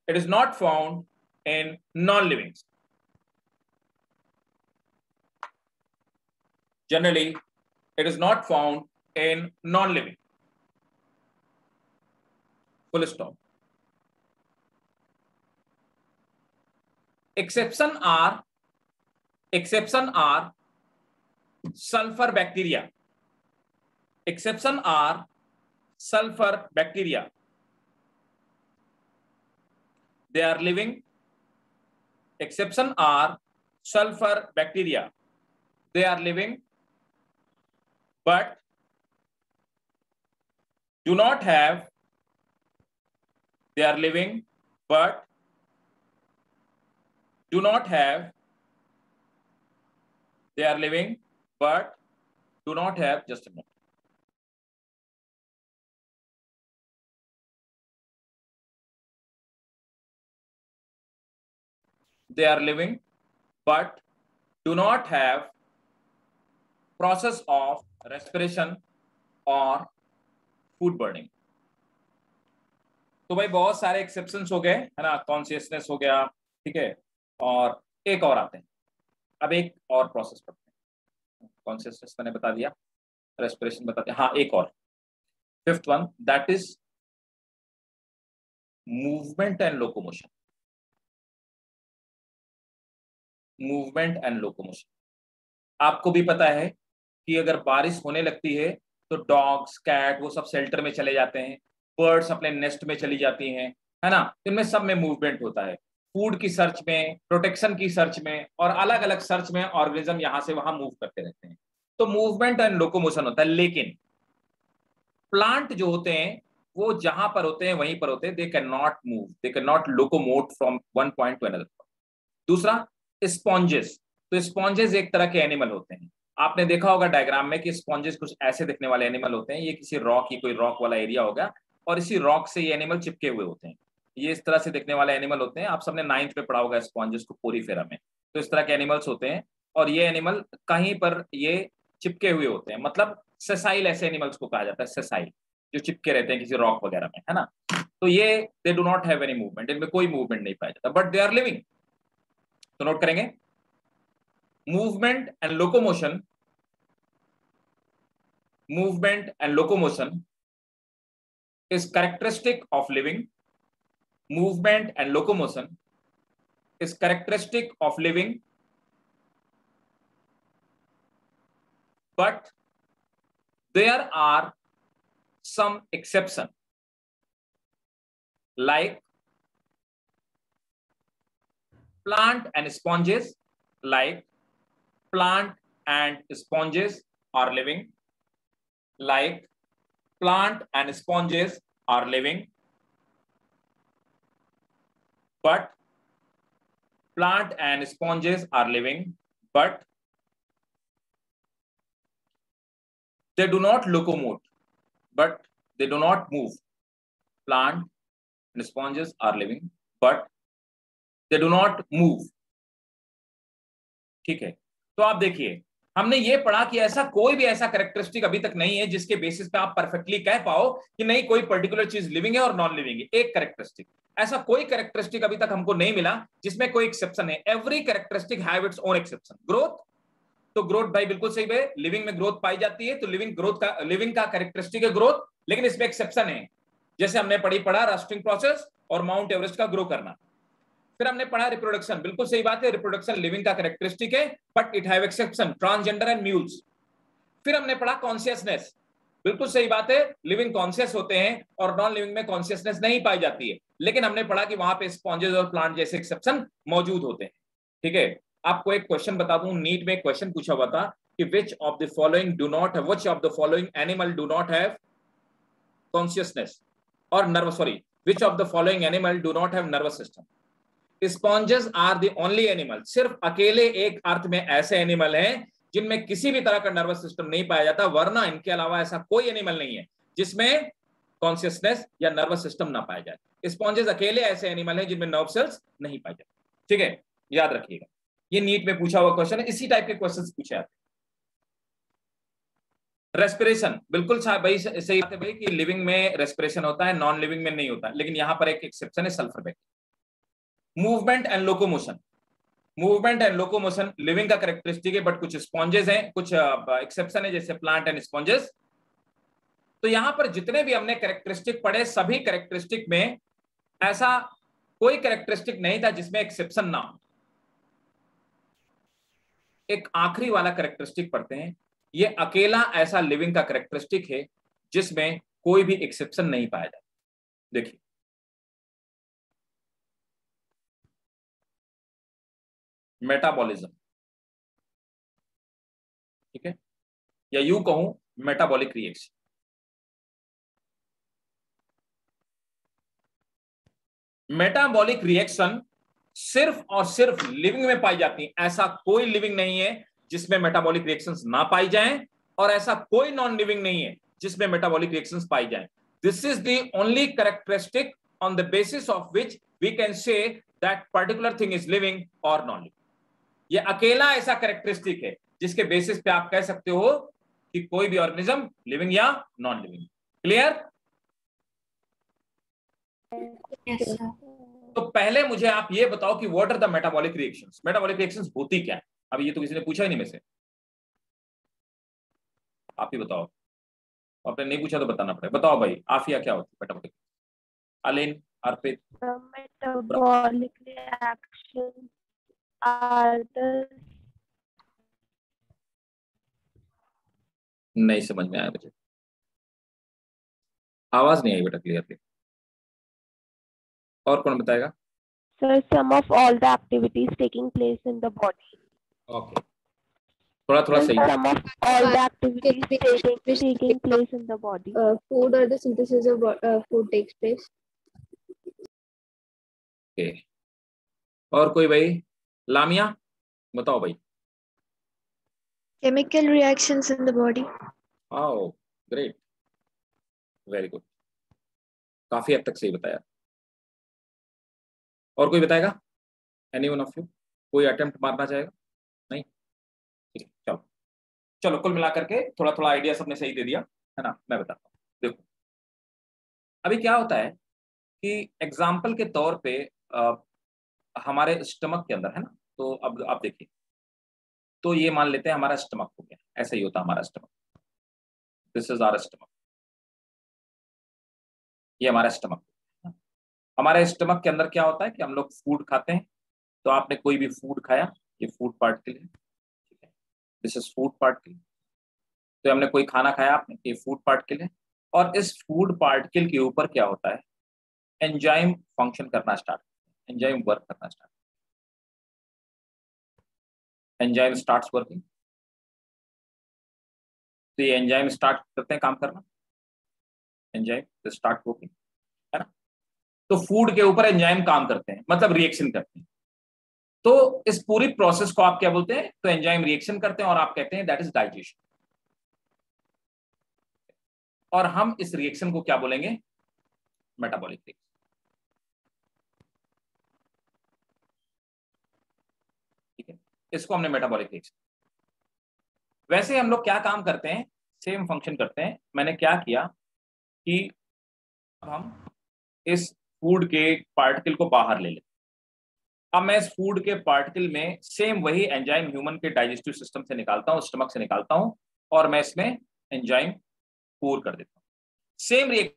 it is not found in non-livings. Generally, it is not found in non-living. Full stop. Exception are sulfur bacteria. Exception are sulfur bacteria. They are living. Exception are sulfur bacteria. They are living, but do not have. They are living, but do not have. They are living, but do not have. Just a minute. They are living, but do not have process of respiration or food burning. तो भाई बहुत सारे exceptions हो गए, है ना, consciousness हो गया, ठीक है, और एक और आते हैं. अब एक और प्रोसेस पढ़ते हैं. कॉन्शियसनेस मैंने बता दिया, रेस्पिरेशन बता दिया. हाँ, एक और fifth one, that is movement and locomotion. Movement and locomotion. आपको भी पता है कि अगर बारिश होने लगती है तो डॉग्स, कैट, वो सब शेल्टर में चले जाते हैं, बर्ड्स अपने नेस्ट में चली जाती हैं, है ना. इनमें सब में मूवमेंट होता है. फूड की सर्च में, प्रोटेक्शन की सर्च में और अलग अलग सर्च में ऑर्गेनिज्म यहां से वहां मूव करते रहते हैं. तो मूवमेंट एंड लोकोमोशन होता है. लेकिन प्लांट जो होते हैं वो जहां पर होते हैं वहीं पर होते हैं. दे can not move, they can not locomote from one point two another. दूसरा, स्पॉन्जेस. तो स्पॉन्जेस एक तरह के एनिमल होते हैं. आपने देखा होगा डायग्राम में कि स्पॉन्जेस कुछ ऐसे दिखने वाले एनिमल होते हैं. ये किसी रॉक, कोई रॉक वाला एरिया होगा और इसी रॉक से ये एनिमल चिपके हुए होते हैं. ये इस तरह से दिखने वाले एनिमल होते हैं. आप सबने 9th में पढ़ा होगा स्पॉन्जेस को, पोरीफेरा में. तो इस तरह के एनिमल्स होते हैं और ये एनिमल कहीं पर ये चिपके हुए होते हैं. मतलब सेसाइल ऐसे एनिमल्स को कहा जाता है, सेसाइल, जो चिपके रहते हैं किसी रॉक वगैरह में, है ना. तो ये they do not have any movement, इनमें कोई मूवमेंट नहीं पाया जाता, बट दे आर लिविंग. तो नोट करेंगे, movement and locomotion is characteristic of living. Movement and locomotion is characteristic of living, but there are some exceptions, like plant and sponges. Like plant and sponges are living. Like plant and sponges are living, but plant and sponges are living, but they do not locomote, but they do not move. Plant and sponges are living, but they do not move. ठीक है. तो आप देखिए, हमने ये पढ़ा कि ऐसा कोई भी ऐसा कैरेक्टरिस्टिक अभी तक नहीं है जिसके बेसिस पे आप परफेक्टली कह पाओ कि नहीं कोई पर्टिकुलर चीज लिविंग है और नॉन लिविंग है. एक कैरेक्टरिस्टिक, ऐसा कोई कैरेक्टरिस्टिक अभी तक हमको नहीं मिला जिसमें कोई एक्सेप्शन है. Every characteristic have its own exception. Growth, तो ग्रोथ भाई बिल्कुल सही है, लिविंग में ग्रोथ पाई जाती है, तो लिविंग का कैरेक्टरिस्टिक है ग्रोथ. लेकिन इसमें एक्सेप्शन है, जैसे हमने पढ़ा रस्टिंग प्रोसेस और माउंट एवरेस्ट का ग्रो करना. फिर हमने पढ़ा रिप्रोडक्शन. बिल्कुल सही बात है, रिप्रोडक्शन लिविंग का कैरेक्टरिस्टिक है, but it have exception, transgender and mules. फिर हमने पढ़ा कॉन्शियसनेस, बिल्कुल सही बात है, लिविंग कॉन्शियस होते हैं और नॉन लिविंग में कॉन्शियसनेस नहीं पाई जाती है, लेकिन हमने पढ़ा कि वहां पे स्पॉन्जेस और प्लांट जैसे एक्सेप्शन मौजूद होते हैं। ठीक है, आपको एक क्वेश्चन बता दूं, नीट में एक क्वेश्चन पूछा हुआ था कि which of the following animal do not have consciousness और nervous, sorry, which of the following animal do not have nervous system. Sponges are the only animal, सिर्फ अकेले एक अर्थ में ऐसे एनिमल हैं जिनमें किसी भी तरह का नर्वस सिस्टम नहीं पाया जाता, वरना इनके अलावा ऐसा कोई एनिमल नहीं है जिसमें कॉन्शियसनेस या नर्वस सिस्टम ना पाया जाए। स्पॉन्जेस अकेले ऐसे एनिमल हैं जिनमें नर्व सेल्स नहीं पाए जाते। ठीक है, याद रखिएगा, ये नीट में पूछा हुआ क्वेश्चन है, इसी टाइप के क्वेश्चन पूछे जाते हैं। रेस्पिरेशन, बिल्कुल भाई सही बात है भाई कि लिविंग में रेस्पिरेशन होता है, नॉन लिविंग में नहीं होता, लेकिन यहां पर एक एक्सेप्शन है, sulphur bacteria. Movement and locomotion, movement and locomotion living का कैरेक्टरिस्टिक है, बट कुछ स्पॉन्जेस हैं, कुछ एक्सेप्शन है जैसे प्लांट एंड स्पॉन्जेस। तो यहां पर जितने भी हमने कैरेक्टरिस्टिक पढ़े, सभी कैरेक्टरिस्टिक में ऐसा कोई कैरेक्टरिस्टिक नहीं था जिसमें एक्सेप्शन ना हो। एक आखिरी वाला कैरेक्टरिस्टिक पढ़ते हैं, ये अकेला ऐसा लिविंग का कैरेक्टरिस्टिक है जिसमें कोई भी एक्सेप्शन नहीं पाया जाता। देखिए, मेटाबॉलिज्म, ठीक है, या यूं कहूं मेटाबॉलिक रिएक्शन। मेटाबॉलिक रिएक्शन सिर्फ और सिर्फ लिविंग में पाई जाती है, ऐसा कोई लिविंग नहीं है जिसमें मेटाबॉलिक रिएक्शंस ना पाई जाएं, और ऐसा कोई नॉन लिविंग नहीं है जिसमें मेटाबॉलिक रिएक्शंस पाई जाएं। This is the only characteristic on the basis of which we can say that particular thing is living और नॉन लिविंग। ये अकेला ऐसा कैरेक्टरिस्टिक है जिसके बेसिस पे आप कह सकते हो कि कोई भी ऑर्गेनिज्म लिविंग या non living. Clear? Yes, sir. तो पहले मुझे आप ये बताओ कि what are the metabolic reactions, metabolic reactions होती क्या है? अभी ये तो किसी ने पूछा ही नहीं में से, आप ही बताओ, आपने नहीं पूछा तो बताना पड़ेगा। बताओ भाई, आफिया क्या होती है metabolic? Aleen, Arpit? The metabolic reactions are the नहीं समझ में आया मुझे, आवाज नहीं आई बेटा क्लियरली। और कौन बताएगा? sum of all the activities taking place in the body. Okay, थोड़ा थोड़ा The सही। sum of all the activities taking place in the body. Food or the synthesis of food takes place. Okay, और कोई भाई? लामिया बताओ भाई। Chemical reactions in the body. आओ, great, very good, काफी हद तक सही बताया। और कोई बताएगा? एनी वन ऑफ यू, कोई अटेम्प्ट मारना चाहेगा? नहीं? ठीक है, चलो चलो, कुल मिलाकर के थोड़ा थोड़ा आइडिया सबने सही दे दिया है ना। मैं बताता हूँ, देखो अभी क्या होता है कि एग्जाम्पल के तौर पे हमारे स्टमक के अंदर है ना, तो अब आप देखिए, तो ये मान लेते हैं हमारा स्टमक हो गया, ऐसा ही होता है हमारा stomach, this is our stomach, ये हमारा स्टमक। हमारे स्टमक के अंदर क्या होता है कि हम लोग फूड खाते हैं, तो आपने कोई भी फूड खाया, ये फूड पार्टिकल है, ठीक है, दिस इज फूड पार्टिकल। तो हमने कोई खाना खाया आपने, ये फूड पार्टिकल है, और इस फूड पार्टिकल के ऊपर क्या होता है, एंजाइम फंक्शन करना स्टार्ट, एंजाइम वर्क करना स्टार्ट, एंजाइम स्टार्ट्स वर्किंग। तो ये एंजाइम स्टार्ट करते हैं काम करना, एंजाइम स्टार्ट वर्किंग, है ना। तो फूड के ऊपर एंजाइम काम करते हैं, मतलब रिएक्शन करते हैं। तो इस पूरी प्रोसेस को आप क्या बोलते हैं, तो एंजाइम रिएक्शन करते हैं और आप कहते हैं दैट इज डाइजेशन। और हम इस रिएक्शन को क्या बोलेंगे, मेटाबॉलिक रिएक्शन। ठीक है, इसको हमने मेटाबॉलिक रिएक्शन। वैसे हम लोग क्या काम करते हैं, सेम फंक्शन करते हैं। मैंने क्या किया कि हम इस फूड के पार्टिकल को बाहर ले लेते, अब मैं इस फूड के पार्टिकल में सेम वही एंजाइम ह्यूमन के डाइजेस्टिव सिस्टम से निकालता हूं, स्टमक से निकालता हूं, और मैं इसमें एंजाइम पूर कर देता हूं, same reaction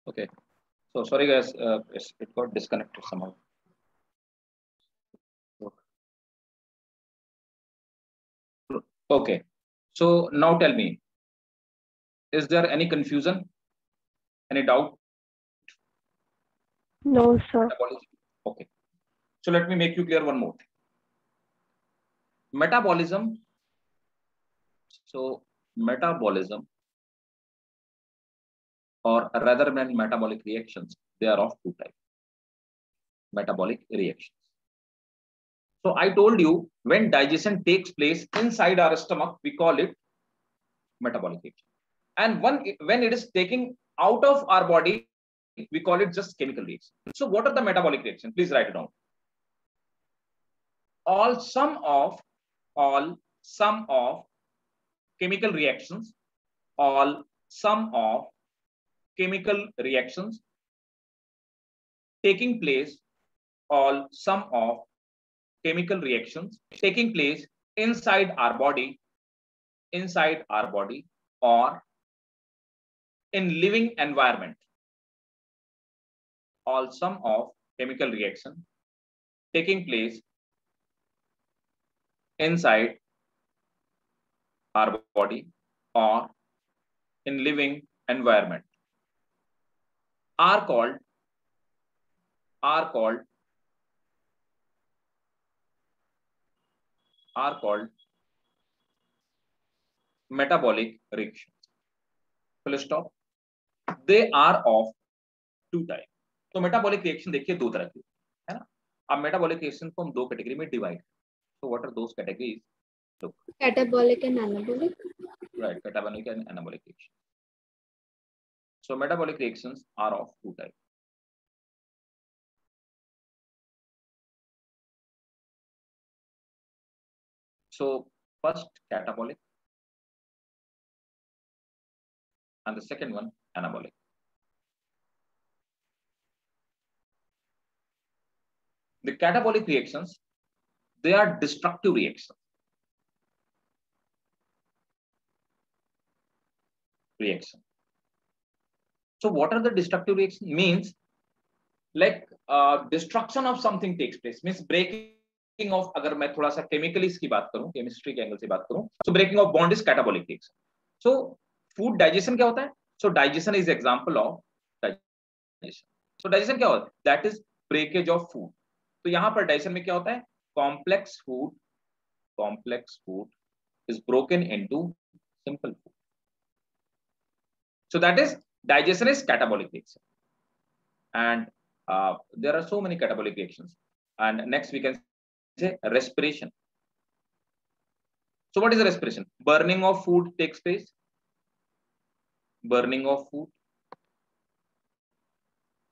Okay. So sorry guys, it got disconnected somehow. Okay. So now tell me, is there any confusion, any doubt? No, sir. Metabolism. Okay. So let me make you clear one more thing. Metabolism. So metabolism, or rather than metabolic reactions, they are of two types. Metabolic reactions. So I told you, when digestion takes place inside our stomach, we call it metabolic reaction. And when it is taking out of our body, we call it just chemical reaction. So what are the metabolic reactions? Please write it down. All sum of chemical reactions, all sum of chemical reactions taking place, all sum of chemical reactions taking place inside our body, or in living environment. All sum of chemical reaction taking place inside our body or in living environment are called metabolic reactions. Full stop. They are of two type. तो metabolic reaction देखिए दो तरह की है ना. अब metabolic reaction को हम दो कैटेगरी में divide. So what are those categories? Look. Catabolic and anabolic. Right, catabolic and anabolic reactions. So metabolic reactions are of two types. So first catabolic and the second one anabolic. The catabolic reactions, they are destructive reactions. So what are the destructive reactions? Means like destruction of something takes place. Means breaking of, अगर मैं थोड़ा सा chemically इसकी बात करूं, chemistry के angle से बात करूं, so breaking of bond is catabolic reaction. So food digestion क्या होता है? So digestion is example of digestion. So digestion क्या होता है? That is breakage of food. तो यहाँ पर digestion में क्या होता है? Complex food is broken into simple food. So that is digestion is catabolic reaction. And there are so many catabolic reactions. And next we can say respiration. So what is the respiration? Burning of food takes place. Burning of food.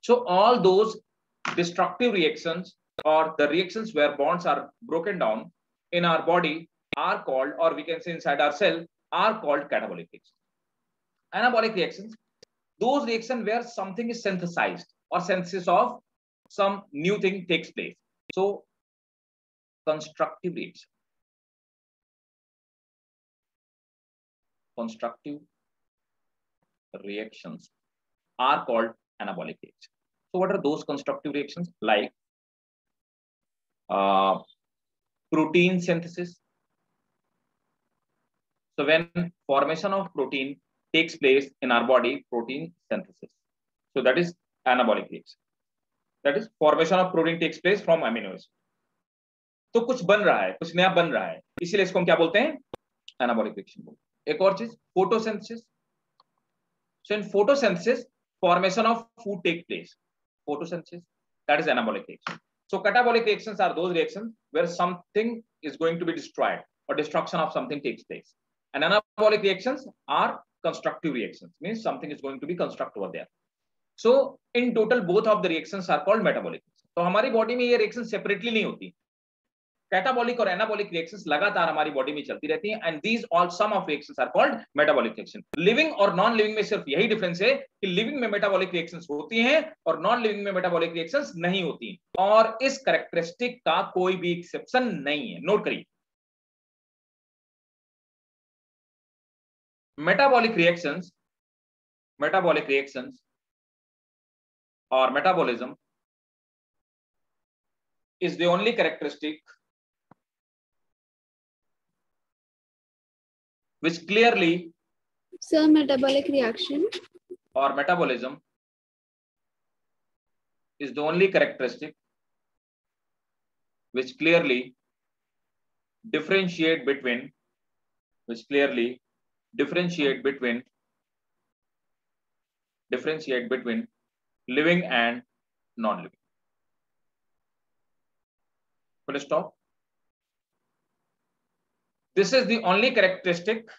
So all those destructive reactions or the reactions where bonds are broken down in our body are called, or we can say inside our cell, are called catabolic reactions. Anabolic reactions, those reactions where something is synthesized or synthesis of some new thing takes place. So constructive reaction. Constructive reactions are called anabolic reactions. So what are those constructive reactions? Like protein synthesis. So when formation of protein takes place in our body, protein synthesis. So that is anabolic reaction. That is formation of protein takes place from amino acid. तो कुछ बन रहा है, कुछ नया बन रहा है, इसीलिए इसको हम क्या बोलते हैं? एनाबॉलिक रिएक्शन बोलते हैं. एक और चीज photosynthesis. So in photosynthesis, formation of food takes place. Photosynthesis, that is anabolic reaction. So catabolic reactions are those reactions where something is going to be destroyed or destruction of something takes place. And anabolic reactions are constructive reactions, means something is going to be constructed over there. So in total, both of the reactions are called metabolic. तो हमारी body में ये reaction separately नहीं होती. Catabolic और anabolic reactions लगातार हमारी body में चलती रहती हैं, and these all sum of reactions are called metabolic reaction. Living और नॉन लिविंग में सिर्फ यही डिफरेंस है कि लिविंग में मेटाबॉलिक रिएक्शंस होती हैं और नॉन लिविंग में मेटाबॉलिक रिएक्शंस नहीं होती, और इस कैरेक्टरिस्टिक का कोई भी एक्सेप्शन नहीं है. नोट करिए, metabolic reactions or metabolism is the only characteristic which clearly Sir, metabolic reaction. or metabolism is the only characteristic which clearly differentiate between living and non-living. Full stop. This is the only characteristic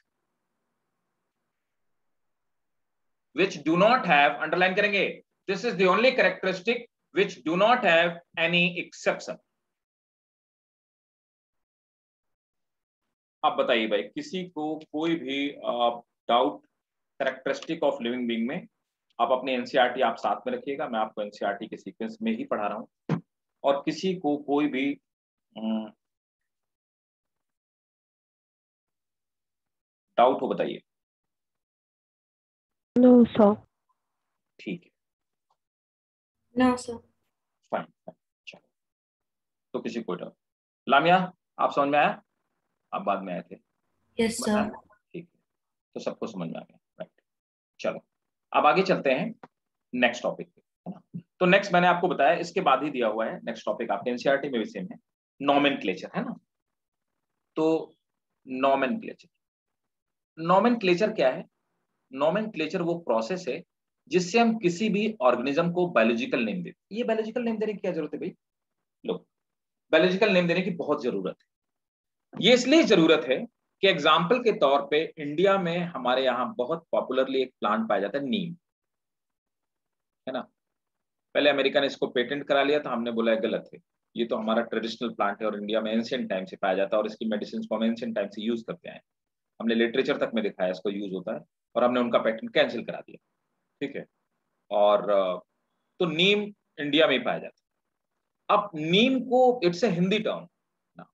which do not have, underline करेंगे, this is the only characteristic which do not have any exception. अब बताइए भाई, किसी को कोई भी doubt characteristic of living being में, आप अपनी एनसीईआरटी आप साथ में रखिएगा, मैं आपको एनसीईआरटी के सीक्वेंस में ही पढ़ा रहा हूं, और किसी को कोई भी डाउट हो बताइए। No sir. ठीक है, No, sir. फाइन, चलो, तो किसी को डाउट? लामिया, आप समझ में आया? आप बाद में आए थे। Yes, sir. ठीक है, तो सबको समझ में आ गया, राइट। चलो अब आगे चलते हैं नेक्स्ट टॉपिक पे, है ना। तो नेक्स्ट मैंने आपको बताया, इसके बाद ही दिया हुआ है नेक्स्ट टॉपिक, आपके एनसीईआरटी में भी सेम है, नॉमेनक्लेचर, है ना। तो नॉमेनक्लेचर क्या है? नॉमेनक्लेचर वो प्रोसेस है जिससे हम किसी भी ऑर्गेनिज्म को बायोलॉजिकल नेम देते। ये बायोलॉजिकल नेम देने की क्या जरूरत है भाई? लो, बायोलॉजिकल नेम देने की बहुत जरूरत है। ये इसलिए जरूरत है कि एग्जाम्पल के तौर पे इंडिया में हमारे यहाँ बहुत पॉपुलरली एक प्लांट पाया जाता है, नीम, है ना। पहले अमेरिका ने इसको पेटेंट करा लिया था, हमने बोला है गलत है, ये तो हमारा ट्रेडिशनल प्लांट है और इंडिया में एंशिएंट टाइम से पाया जाता है और इसकी मेडिसिन को हम एंशिएंट टाइम से यूज करते हैं। हमने लिटरेचर तक में दिखाया इसको यूज होता है और हमने उनका पेटेंट कैंसिल करा दिया, ठीक है। और तो नीम इंडिया में ही पाया जाता है। अब नीम को, इट्स ए हिंदी टर्म ना,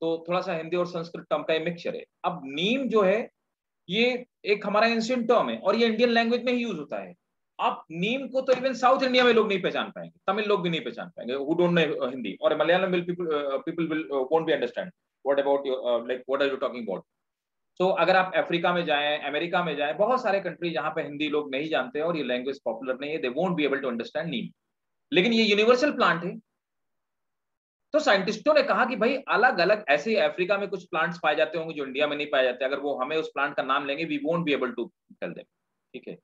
तो थोड़ा सा हिंदी और संस्कृत टर्म का मिक्सचर है। अब नीम जो है ये एक हमारा एंशिएंट टर्म है और ये इंडियन लैंग्वेज में ही यूज होता है। अब नीम को तो इवन साउथ इंडिया में लोग नहीं पहचान पाएंगे, तमिल लोग भी नहीं पहचान पाएंगे हु डोंट नो हिंदी, और Malayalam will people will won't be understand what about your like what are you talking about. So अगर आप अफ्रीका में जाएं, अमेरिका में जाएं, बहुत सारे कंट्री जहां पे हिंदी लोग नहीं जानते और ये लैंग्वेज पॉपुलर नहीं है, they won't be able to understand them. लेकिन ये यूनिवर्सल प्लांट है। तो साइंटिस्टों ने कहा कि भाई अलग अलग ऐसे अफ्रीका में कुछ प्लांट्स पाए जाते होंगे जो इंडिया में नहीं पाए जाते, अगर वो हमें उस प्लांट का नाम लेंगे, we won't be able to tell them, ठीक है।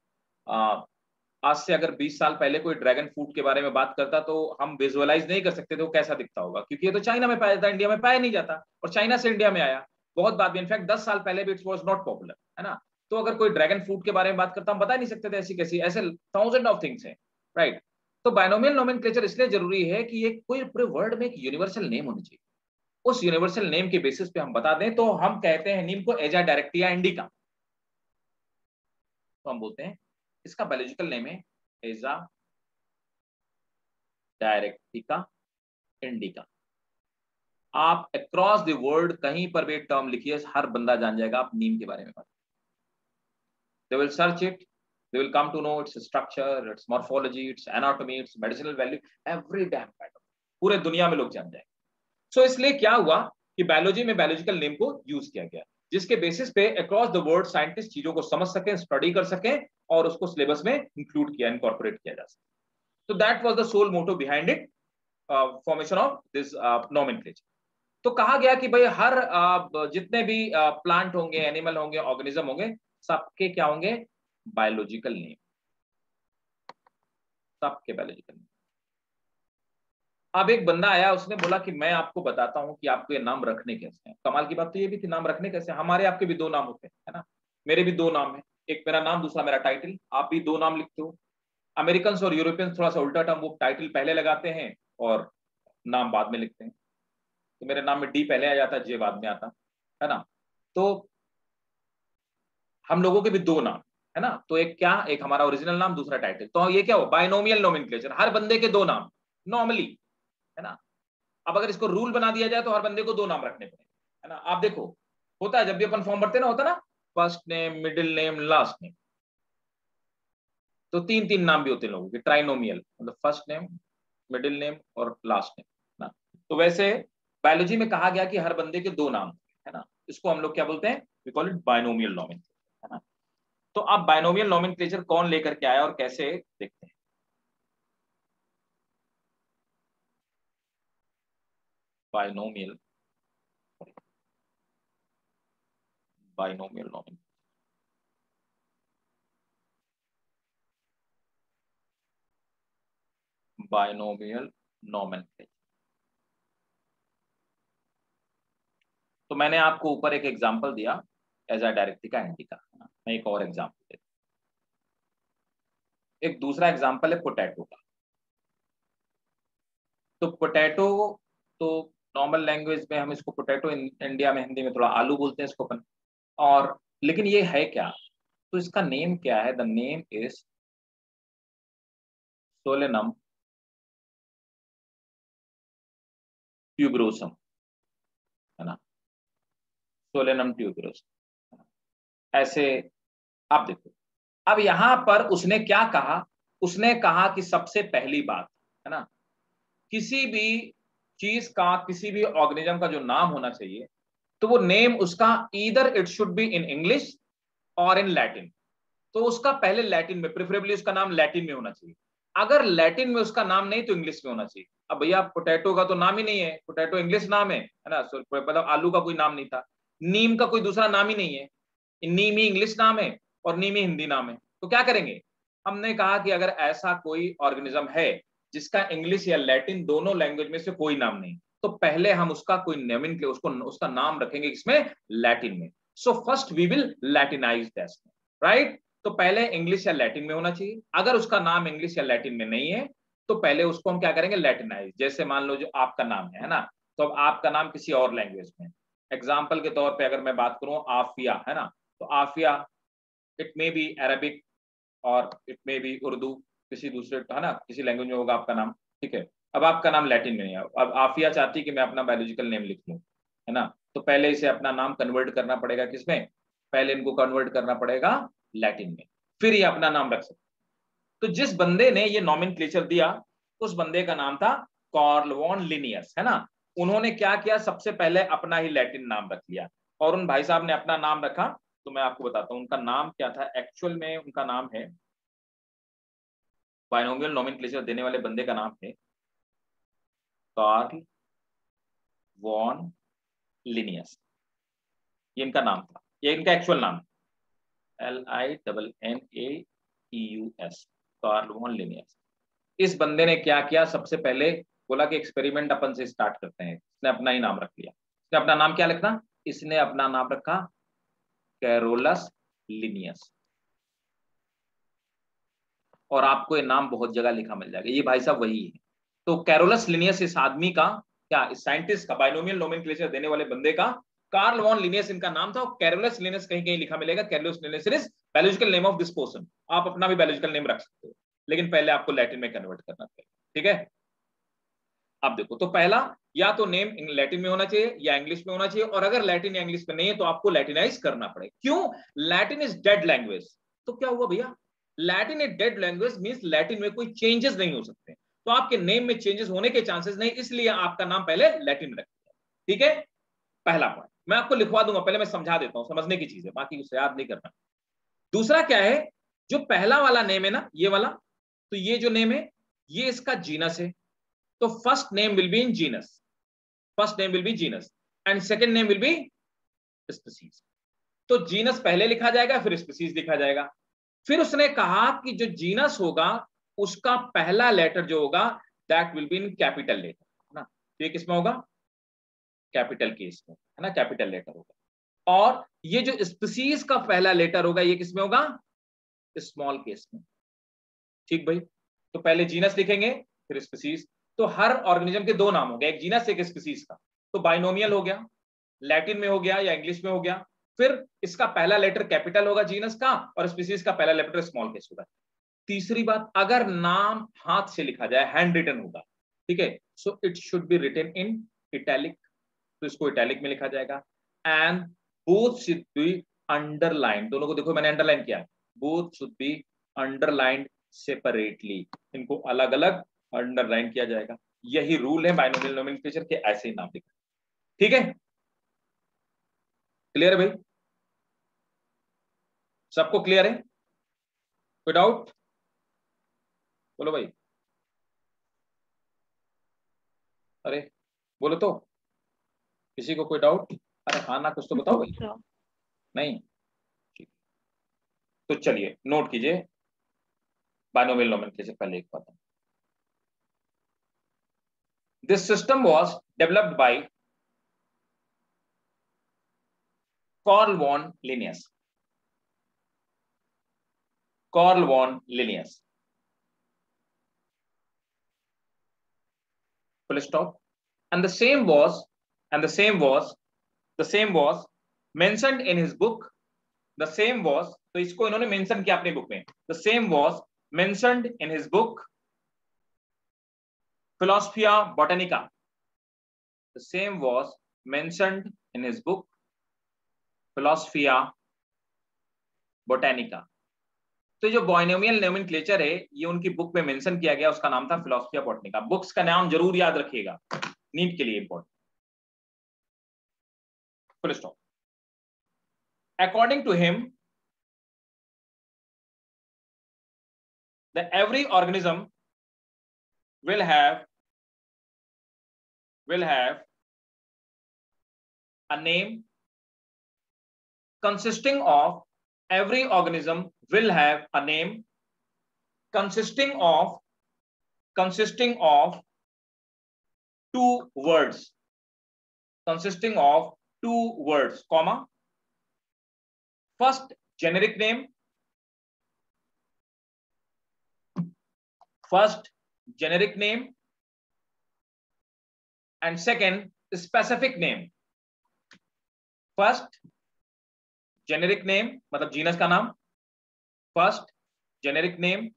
आज से अगर 20 साल पहले कोई ड्रैगन फ्रूट के बारे में बात करता तो हम विजुअलाइज नहीं कर सकते थे वो कैसा दिखता होगा, क्योंकि ये तो चाइना में पाया जाता, इंडिया में पाया नहीं जाता, और चाइना से इंडिया में आया बहुत बाद में, इनफैक्ट 10 साल पहले भी इट वाज नॉट पॉपुलर, है ना। तो अगर कोई ड्रैगन फ्रूट के बारे में बात करता हम बता नहीं सकते थे ऐसी कैसी, ऐसे थाउजेंड ऑफ थिंग्स हैं, राइट। तो बायनोमियल नोमेनक्लेचर इसलिए जरूरी है कि ये कोई पूरे वर्ल्ड में एक यूनिवर्सल नेम होनी चाहिए, उस यूनिवर्सल नेम के बेसिस पे हम बता दें। तो हम कहते हैं नीम को एजा डायरेक्टिया इंडिका, तो हम बोलते हैं इसका बायोलॉजिकल नेम है एजा डायरेक्टिका इंडिका। आप अक्रॉस द वर्ल्ड कहीं पर भी टर्म लिखिए, हर बंदा जान जाएगा आप नीम के बारे में बात। They will search it, they will come to know its structure, its morphology, its anatomy, its medicinal value, every damn kind of, पूरे दुनिया में लोग जान जाएंगे। सो इसलिए क्या हुआ कि बायोलॉजी में बायोलॉजिकल नेम को यूज किया गया, जिसके बेसिस पे अक्रॉस द वर्ल्ड साइंटिस्ट चीजों को समझ सकें, स्टडी कर सकें और उसको सिलेबस में इंक्लूड किया, इनकॉर्पोरेट किया जा सके। तो that was the sole motto behind it, formation of this nomenclature. तो कहा गया कि भाई हर जितने भी प्लांट होंगे, एनिमल होंगे, ऑर्गेनिज्म होंगे, सबके क्या होंगे? बायोलॉजिकल नेम, सबके बायोलॉजिकल नेम। अब एक बंदा आया, उसने बोला कि मैं आपको बताता हूं कि आपको ये नाम रखने कैसे हैं। कमाल की बात तो ये भी थी, नाम रखने कैसे। हमारे आपके भी दो नाम होते हैं, है ना। मेरे भी दो नाम है, एक मेरा नाम, दूसरा मेरा टाइटल। आप भी दो नाम लिखते हो। अमेरिकन और यूरोपियन थोड़ा सा उल्टा टर्म, वो टाइटल पहले लगाते हैं और नाम बाद में लिखते हैं। तो मेरे नाम में डी पहले आ जाता, जे बाद में आता, है ना। तो हम लोगों के भी दो नाम, है ना। तो एक क्या, एक हमारा ओरिजिनल नाम, दूसरा टाइटल। तो ये क्या हो, बायनोमियल नोमेनक्लेचर, हर बंदे के दो नाम नॉर्मली, है ना। अब अगर इसको रूल बना दिया जाए तो हर बंदे को दो नाम रखने पड़े, है ना। आप देखो होता है जब भी अपन फॉर्म भरते ना, होता ना first name, middle name, last name. तो 3-3 नाम भी होते हैं लोगों के, ट्राइनोमियल, मतलब फर्स्ट नेम, मिडिल नेम और लास्ट नेम ना। तो वैसे बायोलॉजी में कहा गया कि हर बंदे के 2 नाम है ना, इसको हम लोग क्या बोलते हैं, we call it binomial nomenclature, है ना। तो अब बायनोमियल नॉमेनक्लेचर कौन लेकर के आया और कैसे, देखते हैं। Binomial nomenclature, binomial nomenclature. तो मैंने आपको ऊपर एक एग्जांपल दिया एज अ डायरेक्टिका इंडिका, मैं एक और एग्जांपल देता हूं। एक दूसरा एग्जांपल है पोटैटो का। तो पोटैटो, तो नॉर्मल लैंग्वेज में हम इसको पोटैटो, इंडिया में हिंदी में थोड़ा आलू बोलते हैं इसको अपन, और लेकिन ये है क्या, तो इसका नेम क्या है, the name is Solanum tuberosum, है ना, सोलेनम ट्यूबरोसम। ऐसे आप देखो, अब यहां पर उसने क्या कहा, उसने कहा कि सबसे पहली बात, है ना, किसी भी चीज का, किसी भी ऑर्गेनिज्म का जो नाम होना चाहिए, तो वो नेम उसका either it should be in English और इन लैटिन। तो उसका पहले लैटिन में, प्रेफरेबली उसका नाम लैटिन में होना चाहिए। अगर लैटिन में उसका नाम नहीं तो इंग्लिश में होना चाहिए। अब भैया पोटैटो का तो नाम ही नहीं है, पोटैटो इंग्लिश नाम है ना, मतलब आलू का कोई नाम नहीं था, नीम का कोई दूसरा नाम ही नहीं है, नीम ही इंग्लिश नाम है और नीम ही हिंदी नाम है। तो क्या करेंगे, हमने कहा कि अगर ऐसा कोई ऑर्गेनिज्म है जिसका इंग्लिश या लैटिन दोनों लैंग्वेज में से कोई नाम नहीं, तो पहले हम उसका कोई नेमिंग, उसको उसका नाम रखेंगे इसमें, लैटिन में। So first we will latinize that, right. तो पहले इंग्लिश या लैटिन में होना चाहिए। अगर उसका नाम इंग्लिश या लैटिन में नहीं है तो पहले उसको हम क्या करेंगे, लैटिनाइज। जैसे मान लो जो आपका नाम है ना, तो अब आपका नाम किसी और लैंग्वेज में, एग्जाम्पल के तौर पे अगर मैं बात करूं आफिया, है ना, तो Afiya it may be Arabic और इट मे बी उर्दू, किसी दूसरे, है ना, किसी लैंग्वेज में होगा आपका नाम, ठीक है। अब आपका नाम लैटिन में नहीं है, अब आफिया चाहती कि मैं अपना बायोलॉजिकल नेम लिख लूं, है ना, तो पहले इसे अपना नाम कन्वर्ट करना पड़ेगा किसमें, पहले इनको कन्वर्ट करना पड़ेगा लैटिन में, फिर ये अपना नाम रख सकते। तो जिस बंदे ने ये नॉमेनक्लेचर दिया, उस बंदे का नाम था कार्ल वॉन लिनियस, है ना। उन्होंने क्या किया, सबसे पहले अपना ही लैटिन नाम रख लिया, और उन भाई साहब ने अपना नाम रखा, तो मैं आपको बताता हूं उनका नाम क्या था। एक्चुअल में उनका नाम है, बायनोमियल नॉमेनक्लेचर देने वाले बंदे का नाम है कार्ल वॉन लिनियस, ये इनका नाम था, ये इनका एक्चुअल नाम, LINNAEUS, कार्ल वॉन लिनियस। इस बंदे ने क्या किया, सबसे पहले बोला कि एक्सपेरिमेंट अपन से स्टार्ट करते हैं। इसने अपना ही नाम रख लिया। इसने अपना नाम क्या लिखना, इसने अपना नाम रखा कैरोलस लिनियस, और आपको ये नाम बहुत जगह लिखा मिल जाएगा, ये भाई साहब वही है। तो कैरोलस लिनियस इस आदमी का, क्या इस साइंटिस्ट का, बायनोमियल नोमेनक्लेचर देने वाले बंदे का, कार्ल वॉन लिनियस इनका नाम था, और कैरोलस लिनियस कहीं कहीं लिखा मिलेगा, Carolus Linnaeus is biological name of this person. आप अपना भी बायोलॉजिकल नेम रख सकते हो, लेकिन पहले आपको लैटिन में कन्वर्ट करना पड़ेगा, ठीक है। अब देखो, तो पहला, या तो नेम लैटिन में होना चाहिए या इंग्लिश में होना चाहिए, और अगर लैटिन या इंग्लिश में नहीं है तो आपको लैटिनाइज करना पड़ेगा। क्यों, लैटिन इज डेड लैंग्वेज। तो क्या हुआ भैया, Latin is dead language means Latin में कोई चेंजेस नहीं हो सकते, तो आपके नेम में चेंजेस होने के चांसेस नहीं, इसलिए आपका नाम पहले लैटिन में रखिए, ठीक है। पहला पॉइंट मैं आपको लिखवा दूंगा, पहले मैं समझा देता हूं, समझने की चीज है, बाकी उसे याद नहीं करना। दूसरा क्या है, जो पहला वाला नेम है ना, ये वाला, तो ये जो नेम है ये इसका जीनस है, तो first name will be in genus, first name will be genus and second name will be species. तो जीनस पहले लिखा जाएगा, फिर स्पीसीज लिखा जाएगा। फिर उसने कहा कि जो जीनस होगा उसका पहला लेटर जो होगा that will be in capital letter, है ना। तो ये किसमें होगा, कैपिटल केस में, है ना, कैपिटल लेटर होगा। और ये जो स्पीसीज का पहला लेटर होगा ये किसमें होगा, स्मॉल केस में, ठीक भाई। तो पहले जीनस लिखेंगे फिर स्पीसीज। तो हर ऑर्गेनिज्म के 2 नाम हो गए, एक जीनस एक स्पीसीज का। तो बाइनोमियल हो गया, लैटिन में हो गया या इंग्लिश में हो गया, फिर इसका पहला लेटर कैपिटल होगा जीनस का, और स्पीसीज का पहला लेटर स्मॉल केस होगा। तीसरी बात, अगर नाम हाथ से लिखा जाए, हैंड रिटन होगा, ठीक है, so it should be written in italic, तो इसको इटैलिक में लिखा जाएगा। And both should be underline, दोनों को देखो मैंने अंडरलाइन किया, both should be underlined separately, इनको अलग अलग अंडरलाइन किया जाएगा। यही रूल है बाइनोमियल नोमेनक्लेचर के, ऐसे ही नाम लिखा। ठीक है, क्लियर है भाई? सबको क्लियर है? कोई डाउट? बोलो भाई, अरे बोलो तो, किसी को कोई डाउट? अरे हाँ ना, कुछ तो बताओ भाई। नहीं, ठीक। तो चलिए नोट कीजिए बाइनोमियल नोमेनक्लेचर पहले एक बात। This system was developed by Carl von Linnaeus. Carl von Linnaeus, full stop. And the same was, and the same was mentioned in his book. The same was, तो इसको इन्होंने mention किया अपनी book में. The same was mentioned in his book Philosophia Botanica. The same was mentioned in his book Philosophia Botanica. तो जो binomial nomenclature है ये उनकी बुक में मेंशन किया गया, उसका नाम था फिलोसफिया बॉटनिका। बुक्स का नाम जरूर याद रखिएगा, नीट के लिए important. Full stop. According to him, that every organism will have a name consisting of, every organism will have a name consisting of two words, comma, first generic name, and second specific name. First generic name मतलब genus का नाम, first generic name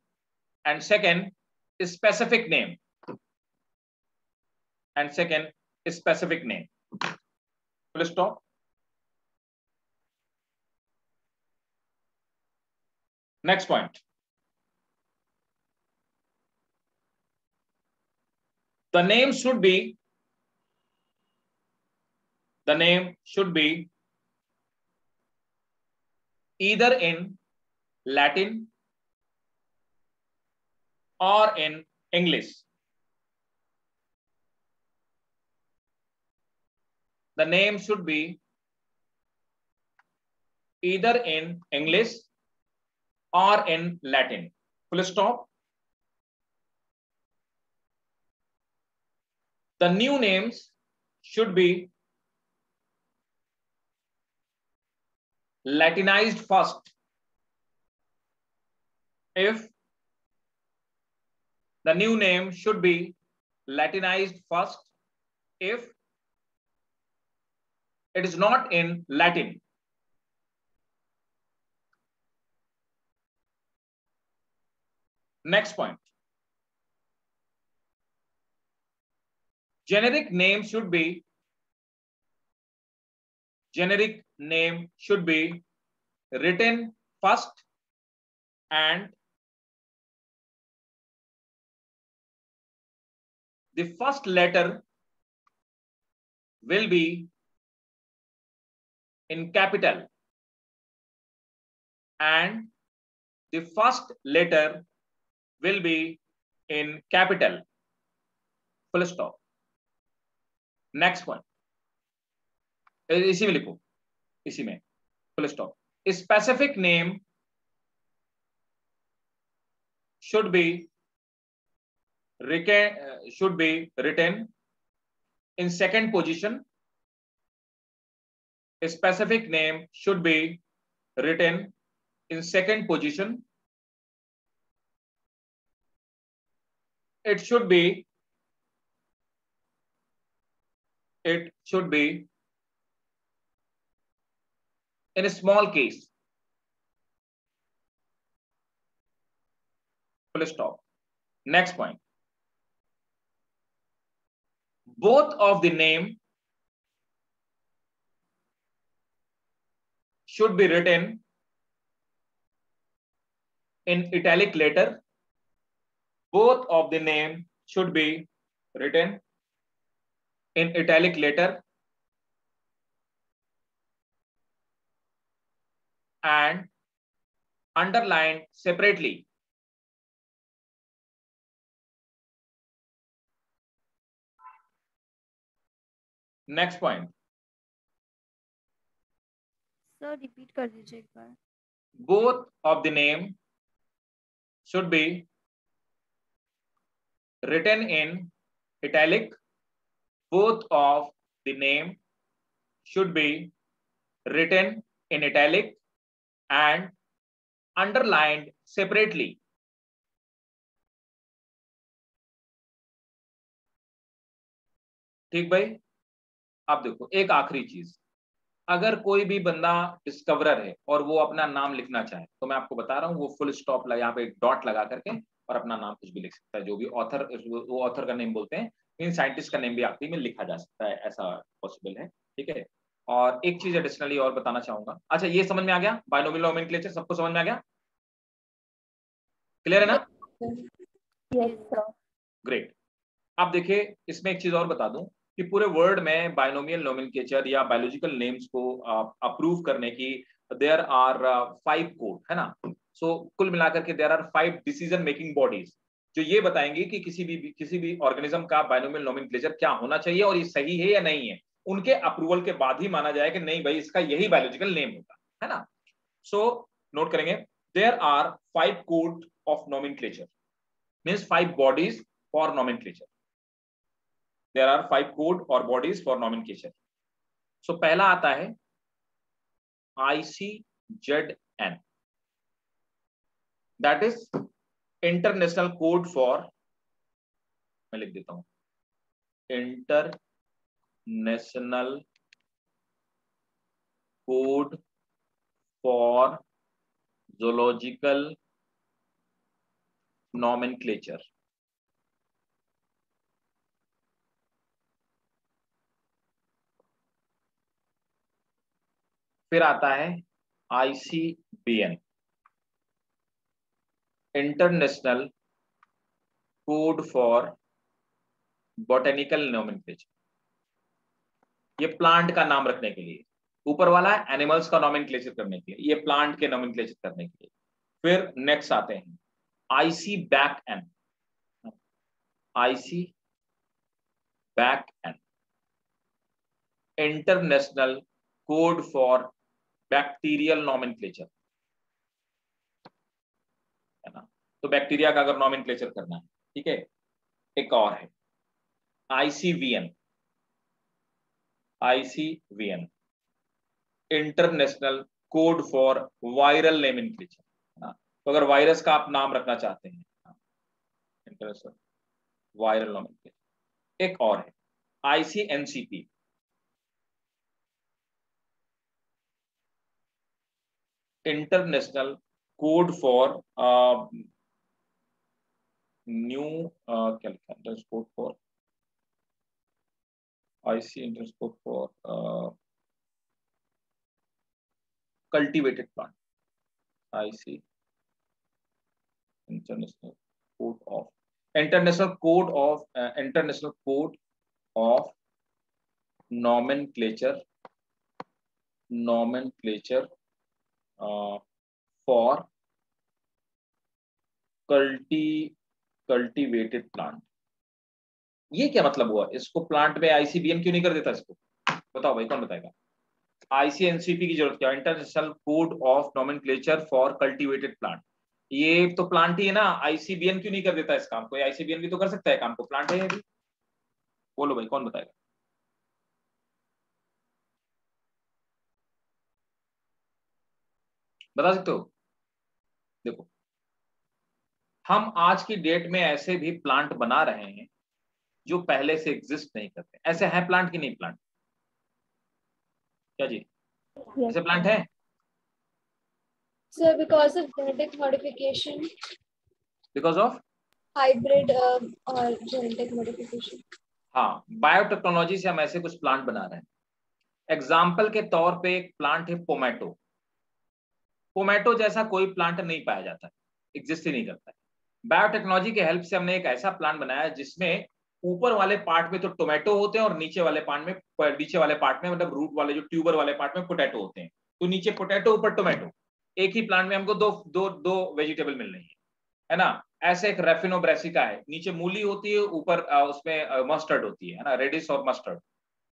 and second specific name, full stop. Next point, the name should be either in Latin or in English. The name should be either in English or in Latin. Full stop. The new names should be Latinized first. If the new name should be Latinized first, if it is not in Latin. Next point, generic name should be written first and the first letter will be in capital and the first letter will be in capital. Full stop. Next point, इसी में लिखो, इसी में full stop. Specific name should be written in second position. A specific name should be written in second position. It should be in a small case. Full stop. Next point, both of the name should be written in italic letter. both of the name should be written in italic letter and underlined separately. Next point. Sir repeat कर दीजिए एक बार. Both of the name should be written in italic. Both of the name should be written in italic and underlined separately. ठीक भाई. अब देखो एक आखिरी चीज, अगर कोई भी बंदा डिस्कवरर है और वो अपना नाम लिखना चाहे तो मैं आपको बता रहा हूँ, वो फुल स्टॉप यहाँ पे एक डॉट लगा करके और अपना नाम कुछ भी लिख सकता है. जो भी ऑथर, वो ऑथर का नेम बोलते हैं, इन साइंटिस्ट का नेम भी आखिरी में लिखा जा सकता है, ऐसा पॉसिबल है. ठीक है. और एक चीज एडिशनली और बताना चाहूंगा. अच्छा, ये समझ में आ गया? बायनोमियल नोमेनक्लेचर सबको समझ में आ गया? क्लियर है ना? Yes, sir. ग्रेट. अब देखिए इसमें एक चीज और बता दूं कि पूरे वर्ल्ड में बायनोमियल नोमेनक्लेचर या बायोलॉजिकल नेम्स को अप्रूव करने की देयर आर 5 कोड, है ना. सो कुल मिलाकर के there are 5 decision making bodies जो ये बताएंगे कि किसी भी ऑर्गेनिज्म का बायनोमियल नोमेनक्लेचर क्या होना चाहिए और ये सही है या नहीं है. उनके अप्रूवल के बाद ही माना जाए कि नहीं भाई इसका यही बायोलॉजिकल नेम होगा, है ना. सो नोट करेंगे, there are 5 code of nomenclature, means 5 bodies for nomenclature. There are 5 code or bodies for nomenclature. So पहला आता है ICZN, that is International Code for, मैं लिख देता हूं, International Code for Zoological Nomenclature. फिर आता है ICBN, international code for botanical nomenclature. ये प्लांट का नाम रखने के लिए. ऊपर वाला है एनिमल्स का नोमेनक्लेचर करने के लिए, ये प्लांट के नोमेनक्लेचर करने के लिए. फिर नेक्स्ट आते हैं ICBACN, ICBACN, international code for bacterial nomenclature, है ना. तो बैक्टीरिया का अगर नोमेनक्लेचर करना है, ठीक है. एक और है ICVN, ICVN, international code for viral nomenclature, है ना. तो अगर वायरस का आप नाम रखना चाहते हैं, इंटरनेशनल वायरल नोमेनक्लेचर. एक और है ICNCP, international code for new, क्या लिखा है, code for IC international code for cultivated plant, IC international code of international code of nomenclature for cultivated plant. ये क्या मतलब हुआ? इसको प्लांट में ICBN क्यों नहीं कर देता? इसको बताओ भाई, कौन बताएगा? ICNCP की जरूरत क्या? International code of nomenclature for cultivated plant. ये तो प्लांट ही है ना, ICBN क्यों नहीं कर देता इस काम को? ICBN भी तो कर सकता है काम को, प्लांट है ये भी. बोलो भाई, कौन बताएगा? बता सकते हो? देखो, हम आज की डेट में ऐसे भी प्लांट बना रहे हैं जो पहले से एग्जिस्ट नहीं करते. ऐसे हैं प्लांट की नहीं प्लांट? क्या जी? ऐसे प्लांट है? Sir, because of genetic modification. Because of Hybrid or genetic modification. हाँ, बायोटेक्नोलॉजी से हम ऐसे कुछ प्लांट बना रहे हैं. एग्जाम्पल के तौर पे एक प्लांट है पोमैटो. पोमैटो जैसा कोई प्लांट नहीं पाया जाता है, एग्जिस्ट ही नहीं करता है. बायोटेक्नोलॉजी के हेल्प से हमने एक ऐसा प्लांट बनाया जिसमें ऊपर वाले पार्ट में तो टोमेटो होते हैं और नीचे वाले पार्ट में मतलब रूट वाले जो ट्यूबर वाले पार्ट में पोटैटो होते हैं। तो नीचे पोटैटो ऊपर टोमेटो, एक ही प्लांट में हमको दो दो दो वेजिटेबल मिल रही है ना। ऐसे एक रेफिनो ब्रेसिका है, नीचे मूली होती है, ऊपर उसमें मस्टर्ड होती है ना, रेडिश और मस्टर्ड।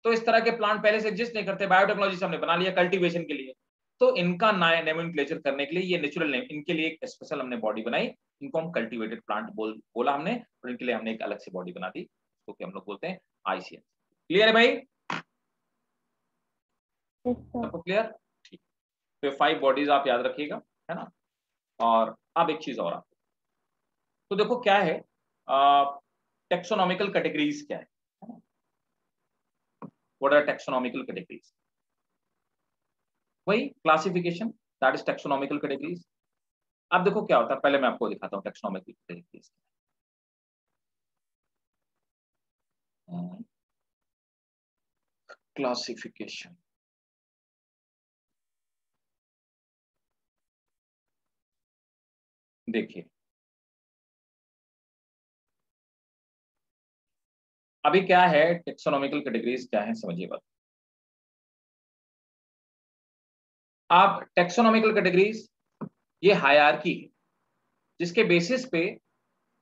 तो इस तरह के प्लांट पहले से एग्जिस्ट नहीं करते, बायोटेक्नोलॉजी से हमने बना लिया कल्टीवेशन के लिए। तो इनका नोमेनक्लेचर करने के लिए ये नेचुरल नेम, इनके लिए एक स्पेशल हमने बॉडी बनाई, इनको हम कल्टीवेटेड प्लांट बोला हमने, और इनके लिए हमने एक अलग से बॉडी बना दी, तो हम लोग बोलते हैं ICN। क्लियर है भाई? सबको क्लियर? ठीक। तो 5 बॉडीज आप याद रखिएगा, है ना। और अब एक चीज और आप, तो देखो क्या है टेक्सोनॉमिकल कैटेगरीज क्या है ना। What are taxonomical categories? वही classification, that is taxonomical categories. अब देखो क्या होता है, पहले मैं आपको दिखाता हूँ टेक्सोनॉमिकल कैटेगरीज। क्लासिफिकेशन, देखिए अभी क्या है टेक्सोनॉमिकल कैटेगरीज क्या है, समझिए बात। आप टेक्सोनॉमिकल कैटेगरीज ये हायरार्की है जिसके बेसिस पे,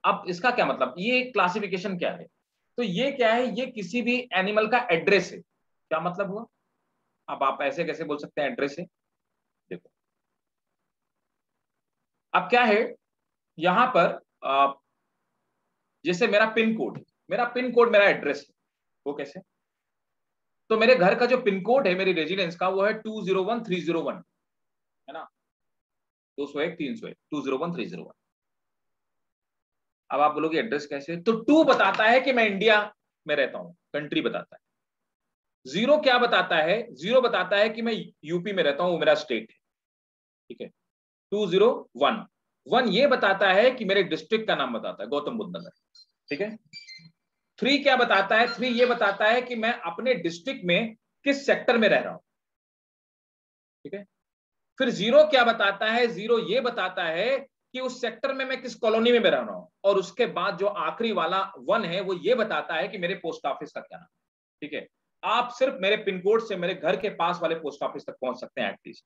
अब इसका क्या मतलब, ये क्लासिफिकेशन क्या है, तो ये क्या है, ये किसी भी एनिमल का एड्रेस है। क्या मतलब हुआ? अब आप ऐसे कैसे बोल सकते हैं एड्रेस है? देखो अब क्या है, यहां पर जैसे मेरा पिन कोड, मेरा एड्रेस है, वो कैसे? तो मेरे घर का जो पिन कोड है मेरी रेजिडेंस का, वो है 201301, है ना, 201-301, 201301। अब आप बोलोगे एड्रेस कैसे, तो 2 बताता है कि मैं इंडिया में रहता हूं, कंट्री बताता है। 0 क्या बताता है, 0 बताता है कि मैं यूपी में रहता हूं, वो मेरा स्टेट है, ठीक है। 201, 1 ये बताता है कि मेरे डिस्ट्रिक्ट का नाम बताता है, गौतम बुद्ध नगर, ठीक है। 3 क्या बताता है, 3 ये बताता है कि मैं अपने डिस्ट्रिक्ट में किस सेक्टर में रह रहा हूं, ठीक है। फिर 0 क्या बताता है, 0 ये बताता है कि उस सेक्टर में मैं किस कॉलोनी में रह रहा हूं, और उसके बाद जो आखिरी वाला 1 है वो ये बताता है कि मेरे पोस्ट ऑफिस का क्या नाम, ठीक है। आप सिर्फ मेरे पिन कोड से मेरे घर के पास वाले पोस्ट ऑफिस तक पहुंच सकते हैं एटलीस्ट,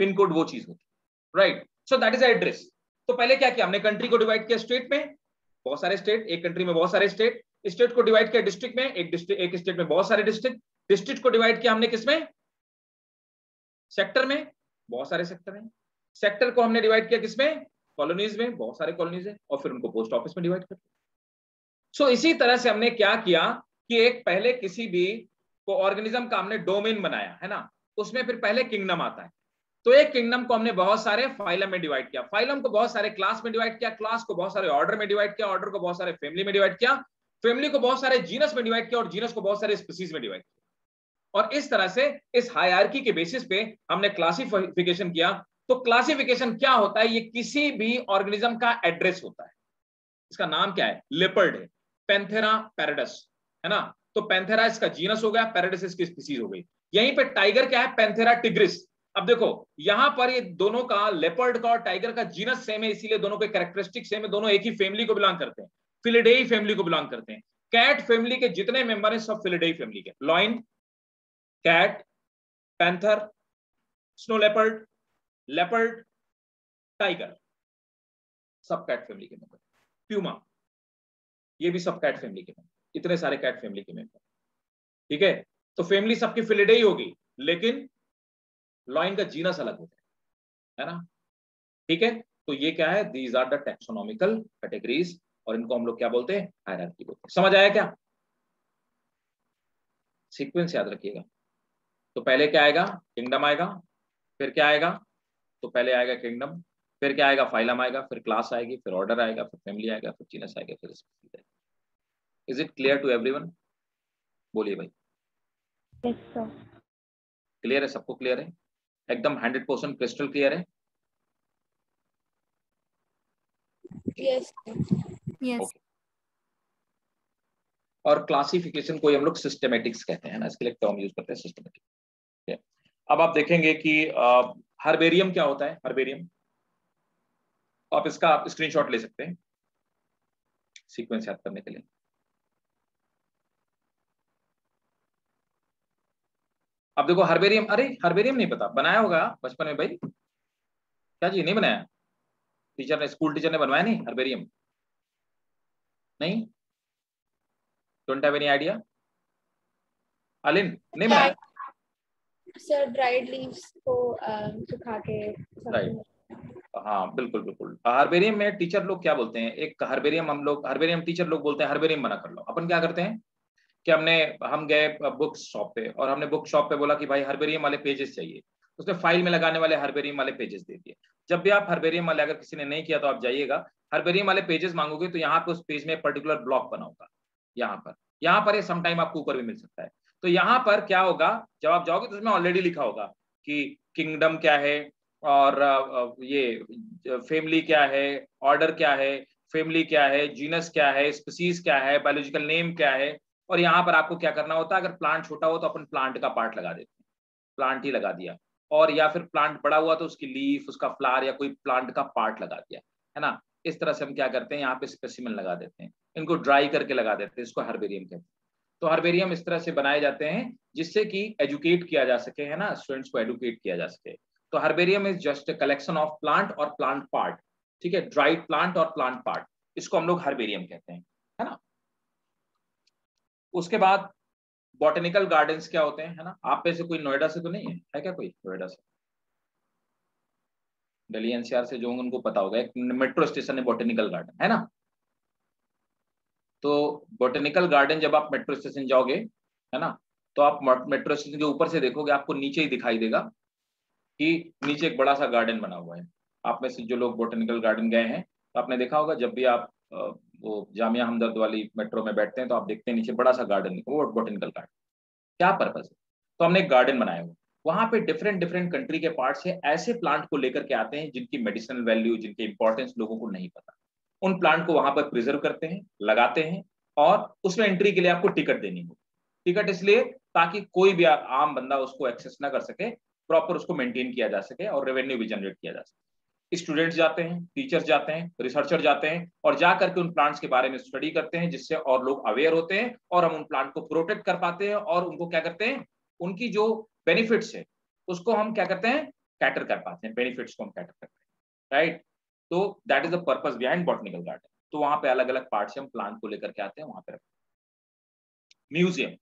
पिन कोड वो चीज होती है, right. So that is address. तो पहले क्या किया हमने, कंट्री को डिवाइड किया स्टेट में, बहुत सारे स्टेट, एक कंट्री में बहुत सारे स्टेट, स्टेट को डिवाइड किया डिस्ट्रिक्ट में, एक स्टेट में बहुत सारे डिस्ट्रिक्ट, डिस्ट्रिक्ट को डिवाइड किया हमने किसमें, सेक्टर में, बहुत सारे सेक्टर हैं, सेक्टर को हमने डिवाइड किया किसमें, कॉलोनीज में, बहुत सारे कॉलोनीज है, और फिर उनको पोस्ट ऑफिस में डिवाइड कर। सो इसी तरह से हमने क्या किया कि एक पहले किसी भी को ऑर्गेनिज्म का हमने डोमेन बनाया, है ना, उसमें फिर पहले किंगडम आता है, तो एक किंगडम को हमने बहुत सारे फाइलम में डिवाइड किया, फाइलम को बहुत सारे क्लास में डिवाइड किया, क्लास को बहुत सारे ऑर्डर में डिवाइड किया, ऑर्डर को बहुत सारे फैमिली में डिवाइड किया, फैमिली को बहुत सारे जीनस में डिवाइड किया, और जीनस को बहुत सारे स्पीसीज में डिवाइड किया। और इस तरह से इस हायरार्की के बेसिस पे हमने क्लासिफिकेशन किया। तो क्लासिफिकेशन क्या होता है, ये किसी भी ऑर्गेनिज्म का एड्रेस होता है। इसका नाम क्या है, लेपर्ड है, पैंथेरा पैराडस, है ना। तो पैंथेरा इसका जीनस हो गया, पैराडस इसकी स्पीसीज हो गई। यहीं पे टाइगर क्या है, पैंथेरा टिग्रिस। अब देखो यहां पर ये दोनों का, लेपर्ड का और टाइगर का जीनस सेम है, इसीलिए दोनों के कैरेक्टरिस्टिक सेम है, दोनों एक ही फैमिली को बिलोंग करते हैं, फिलिडेई फैमिली को बिलोंग करते हैं। कैट फैमिली के जितने मेंबर हैं सब फिलिडेई फैमिली के, lion, cat, panther, snow leopard, leopard, tiger, सब कैट फैमिली के मेंबर। प्यूमा, ये भी सब कैट फैमिली के मेंबर, इतने सारे कैट फैमिली के मेंबर, ठीक है। तो फैमिली सबकी फिलिडेई होगी, लेकिन लॉइन का जीनस अलग होता है ना, ठीक है। तो ये क्या है, these are the taxonomical categories, और इनको हम लोग क्या बोलते हैं, हायरार्की बोलते हैं। समझ आया क्या? सीक्वेंस याद रखिएगा। तो पहले क्या आएगा, किंगडम आएगा, फिर क्या आएगा, तो पहले आएगा किंगडम, फिर क्या आएगा, फाइलम आएगा, फिर क्लास आएगी, फिर ऑर्डर आएगा, फिर फैमिली आएगा, फिर जीनस आएगा, फिर स्पीसीज आएगा। Is it clear to everyone? बोलिए भाई। Yes, sir. क्लियर है, सबको क्लियर है, एकदम 100% क्रिस्टल क्लियर है? Yes. Yes. ओके। और क्लासिफिकेशन को हम लोग सिस्टमेटिक्स कहते हैं ना, इसके लिए टर्म यूज करते हैं सिस्टमेटिक। अब आप देखेंगे कि हर्बेरियम क्या होता है, हर्बेरियम आप इसका स्क्रीनशॉट ले सकते हैं। सीक्वेंस याद करने के लिए। अब देखो हर्बेरियम, अरे हर्बेरियम नहीं पता, बनाया होगा बचपन में भाई, क्या जी नहीं बनाया? टीचर ने, स्कूल टीचर ने बनवाया नहीं हर्बेरियम? नहीं, डोंट हैव एनी आइडिया? अलिन नहीं बनाया? सर ड्राइड लीव्स को सुखा के। राइट, हाँ बिल्कुल बिल्कुल। हर्बेरियम में टीचर लोग क्या बोलते हैं, एक हर्बेरियम हम लोग, हर्बेरियम टीचर लोग बोलते हैं हर्बेरियम बना कर लो। अपन क्या करते हैं कि हम गए बुक शॉप पे और हमने बुक शॉप पे बोला कि भाई हर्बेरियम वाले पेजेस चाहिए, उसने फाइल में लगाने वाले हर्बेरियम वाले पेजेस दे दिए। जब भी आप हर्बेरियम वाले, अगर किसी ने नहीं किया तो आप जाइएगा, हर्बेरियम वाले पेजेस मांगोगे तो यहाँ पे उस पेज में पर्टिकुलर ब्लॉक बना होगा, यहाँ पर ये समटाइम आपको ऊपर भी मिल सकता है। तो यहाँ पर क्या होगा, जब आप जाओगे तो उसमें ऑलरेडी लिखा होगा कि किंगडम क्या है, और ये फैमिली क्या है, ऑर्डर क्या है, फैमिली क्या है, जीनस क्या है, स्पीसीज क्या है, बायोलॉजिकल नेम क्या है। और यहाँ पर आपको क्या करना होता है, अगर प्लांट छोटा हो तो अपन प्लांट का पार्ट लगा देते हैं, प्लांट ही लगा दिया, और या फिर प्लांट बड़ा हुआ तो उसकी लीफ, उसका फ्लावर या कोई प्लांट का पार्ट लगा दिया, है ना। इस तरह से हम क्या करते हैं, यहाँ पे स्पेसिमेन लगा देते हैं, इनको ड्राई करके लगा देते हैं, इसको हर्बेरियम कहते हैं। तो हर्बेरियम इस तरह से बनाए जाते हैं जिससे कि एजुकेट किया जा सके, है ना, स्टूडेंट्स को एडुकेट किया जा सके। तो herbarium is just collection of plant और प्लांट पार्ट, ठीक है, ड्राइड प्लांट और प्लांट पार्ट, इसको हम लोग हर्बेरियम कहते हैं, है ना। उसके बाद बॉटेनिकल गार्डन्स क्या होते हैं, है ना। आप में से कोई नोएडा से तो नहीं है क्या कोई नोएडा से? दिल्ली एनसीआर से जो उनको पता होगा, एक मेट्रो स्टेशन है बॉटेनिकल गार्डन, है ना। तो बॉटेनिकल गार्डन जब आप मेट्रो स्टेशन जाओगे, है ना, तो आप मेट्रो स्टेशन के ऊपर से देखोगे, आपको नीचे ही दिखाई देगा कि नीचे एक बड़ा सा गार्डन बना हुआ है। आप में से जो लोग बॉटेनिकल गार्डन गए हैं तो आपने देखा होगा, जब भी आप वो जामिया हमदर्द वाली मेट्रो में बैठते हैं तो आप देखते हैं नीचे बड़ा सा गार्डन, वो बॉटेनिकल गार्डन। क्या पर्पज है? तो हमने एक गार्डन बनाया हुआ, वहां पे डिफरेंट डिफरेंट कंट्री के पार्ट से ऐसे प्लांट को लेकर के आते हैं जिनकी मेडिसिनल वैल्यू, जिनके इंपॉर्टेंस लोगों को नहीं पता। उन प्लांट को वहां पर प्रिजर्व करते हैं, लगाते हैं, और उसमें एंट्री के लिए आपको टिकट देनी होगी। टिकट इसलिए ताकि कोई भी आम बंदा उसको एक्सेस ना कर सके, प्रॉपर उसको मेंटेन किया जा सके और रेवेन्यू भी जनरेट किया जा सके। स्टूडेंट्स जाते हैं, टीचर्स जाते हैं, रिसर्चर जाते हैं, और जा करके उन प्लांट्स के बारे में स्टडी करते हैं, जिससे और लोग अवेयर होते हैं, और हम उन प्लांट को प्रोटेक्ट कर पाते हैं, और उनको क्या करते हैं, उनकी जो बेनिफिट्स है उसको हम क्या करते हैं, कैटर कर पाते हैं, बेनिफिट्स को हम कैटर करते हैं, राइट। तो that is the purpose behind botanical garden. तो वहां पे अलग अलग पार्ट से हम प्लांट को लेकर के आते हैं, वहां पे रखते हैं। म्यूजियम,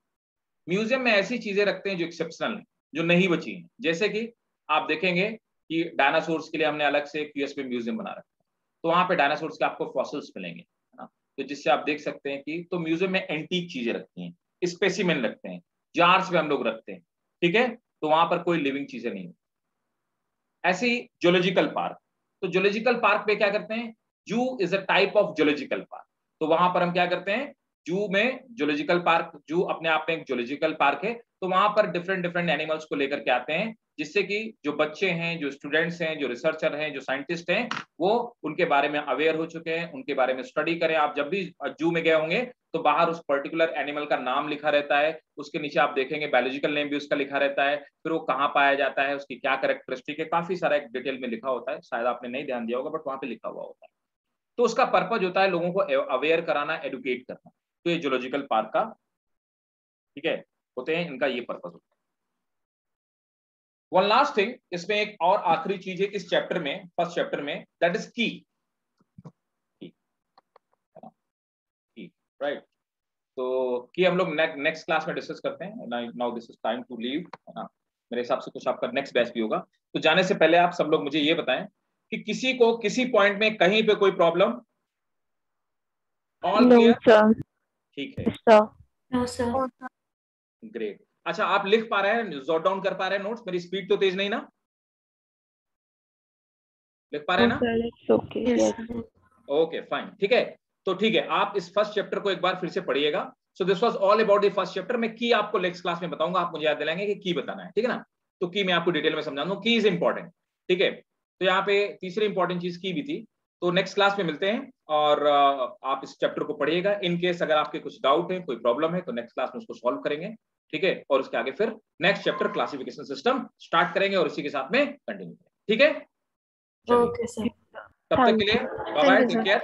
म्यूजियम में ऐसी चीजें रखते हैं जो एक्सेप्शनल है, जो नहीं बची हैं। जैसे कि आप देखेंगे कि डायनासोर्स के लिए हमने अलग से यूएस में म्यूजियम बना रखा है, तो वहां पे डायनासोर्स के आपको फॉसिल्स मिलेंगे, है ना। तो जिससे आप देख सकते हैं कि, तो म्यूजियम में एंटीक चीजें रखती हैं, स्पेसिमेन रखते हैं, जार्स में हम लोग रखते हैं, ठीक है। तो वहां पर कोई लिविंग चीजें नहीं होती। ऐसे ही जोलॉजिकल पार्क, तो जोलॉजिकल पार्क पे क्या करते हैं, जू is a type of zoological park. तो वहां पर हम क्या करते हैं, जू में, जोलॉजिकल पार्क, जू अपने आप में एक जोलॉजिकल पार्क है, तो वहां पर डिफरेंट डिफरेंट एनिमल्स को लेकर के आते हैं, जिससे कि जो बच्चे हैं, जो स्टूडेंट्स हैं, जो रिसर्चर हैं, जो साइंटिस्ट हैं, वो उनके बारे में अवेयर हो चुके हैं, उनके बारे में स्टडी करें। आप जब भी जू में गए होंगे तो बाहर उस पर्टिकुलर एनिमल का नाम लिखा रहता है, उसके नीचे आप देखेंगे बायोलॉजिकल नेम भी उसका लिखा रहता है, फिर वो कहाँ पाया जाता है, उसकी क्या कैरेक्टरिस्टिक है, काफी सारा एक डिटेल में लिखा होता है, शायद आपने नहीं ध्यान दिया होगा बट वहां पे लिखा हुआ होता है। तो उसका पर्पज होता है लोगों को अवेयर कराना, एडुकेट करना। तो ये जूलॉजिकल पार्क का, ठीक है, होते हैं, इनका ये पर्पज होता है। वन लास्ट थिंग, इसमें एक और आखिरी चीज है इस चैप्टर में, फर्स्ट चैप्टर में, दैट इज की, राइट। तो की हम लोग नेक्स्ट क्लास में डिस्कस करते हैं। Now this is time to leave, है ना। मेरे हिसाब से कुछ आपका नेक्स्ट बैच भी होगा, तो जाने से पहले आप सब लोग मुझे ये बताएं कि किसी को किसी पॉइंट में कहीं पे कोई प्रॉब्लम? All clear? ठीक है, ग्रेट। अच्छा, आप लिख पा रहे हैं, जॉट डाउन कर पा रहे हैं नोट्स? मेरी स्पीड तो तेज नहीं ना? लिख पा रहे हैं ना? ओके फाइन, ठीक है। तो ठीक है, आप इस फर्स्ट चैप्टर को एक बार फिर से पढ़िएगा। So this was all about the first chapter. मैं की आपको नेक्स्ट क्लास में बताऊंगा, आप मुझे याद दिलाएंगे कि की बताना है, ठीक है ना। तो की मैं आपको डिटेल में समझा दूंगा, की इज इंपॉर्टेंट, ठीक है। तो यहाँ पे तीसरी इंपॉर्टेंट चीज की भी थी। तो नेक्स्ट क्लास में मिलते हैं, और आप इस चैप्टर को पढ़िएगा। इन केस अगर आपके कुछ डाउट है, कोई प्रॉब्लम है, तो नेक्स्ट क्लास में उसको सॉल्व करेंगे, ठीक है। और उसके आगे फिर next chapter classification system start करेंगे और इसी के साथ में कंटिन्यू करेंगे, ठीक है। ओके सर, तब तक के लिए बाय बाय, टेक केयर।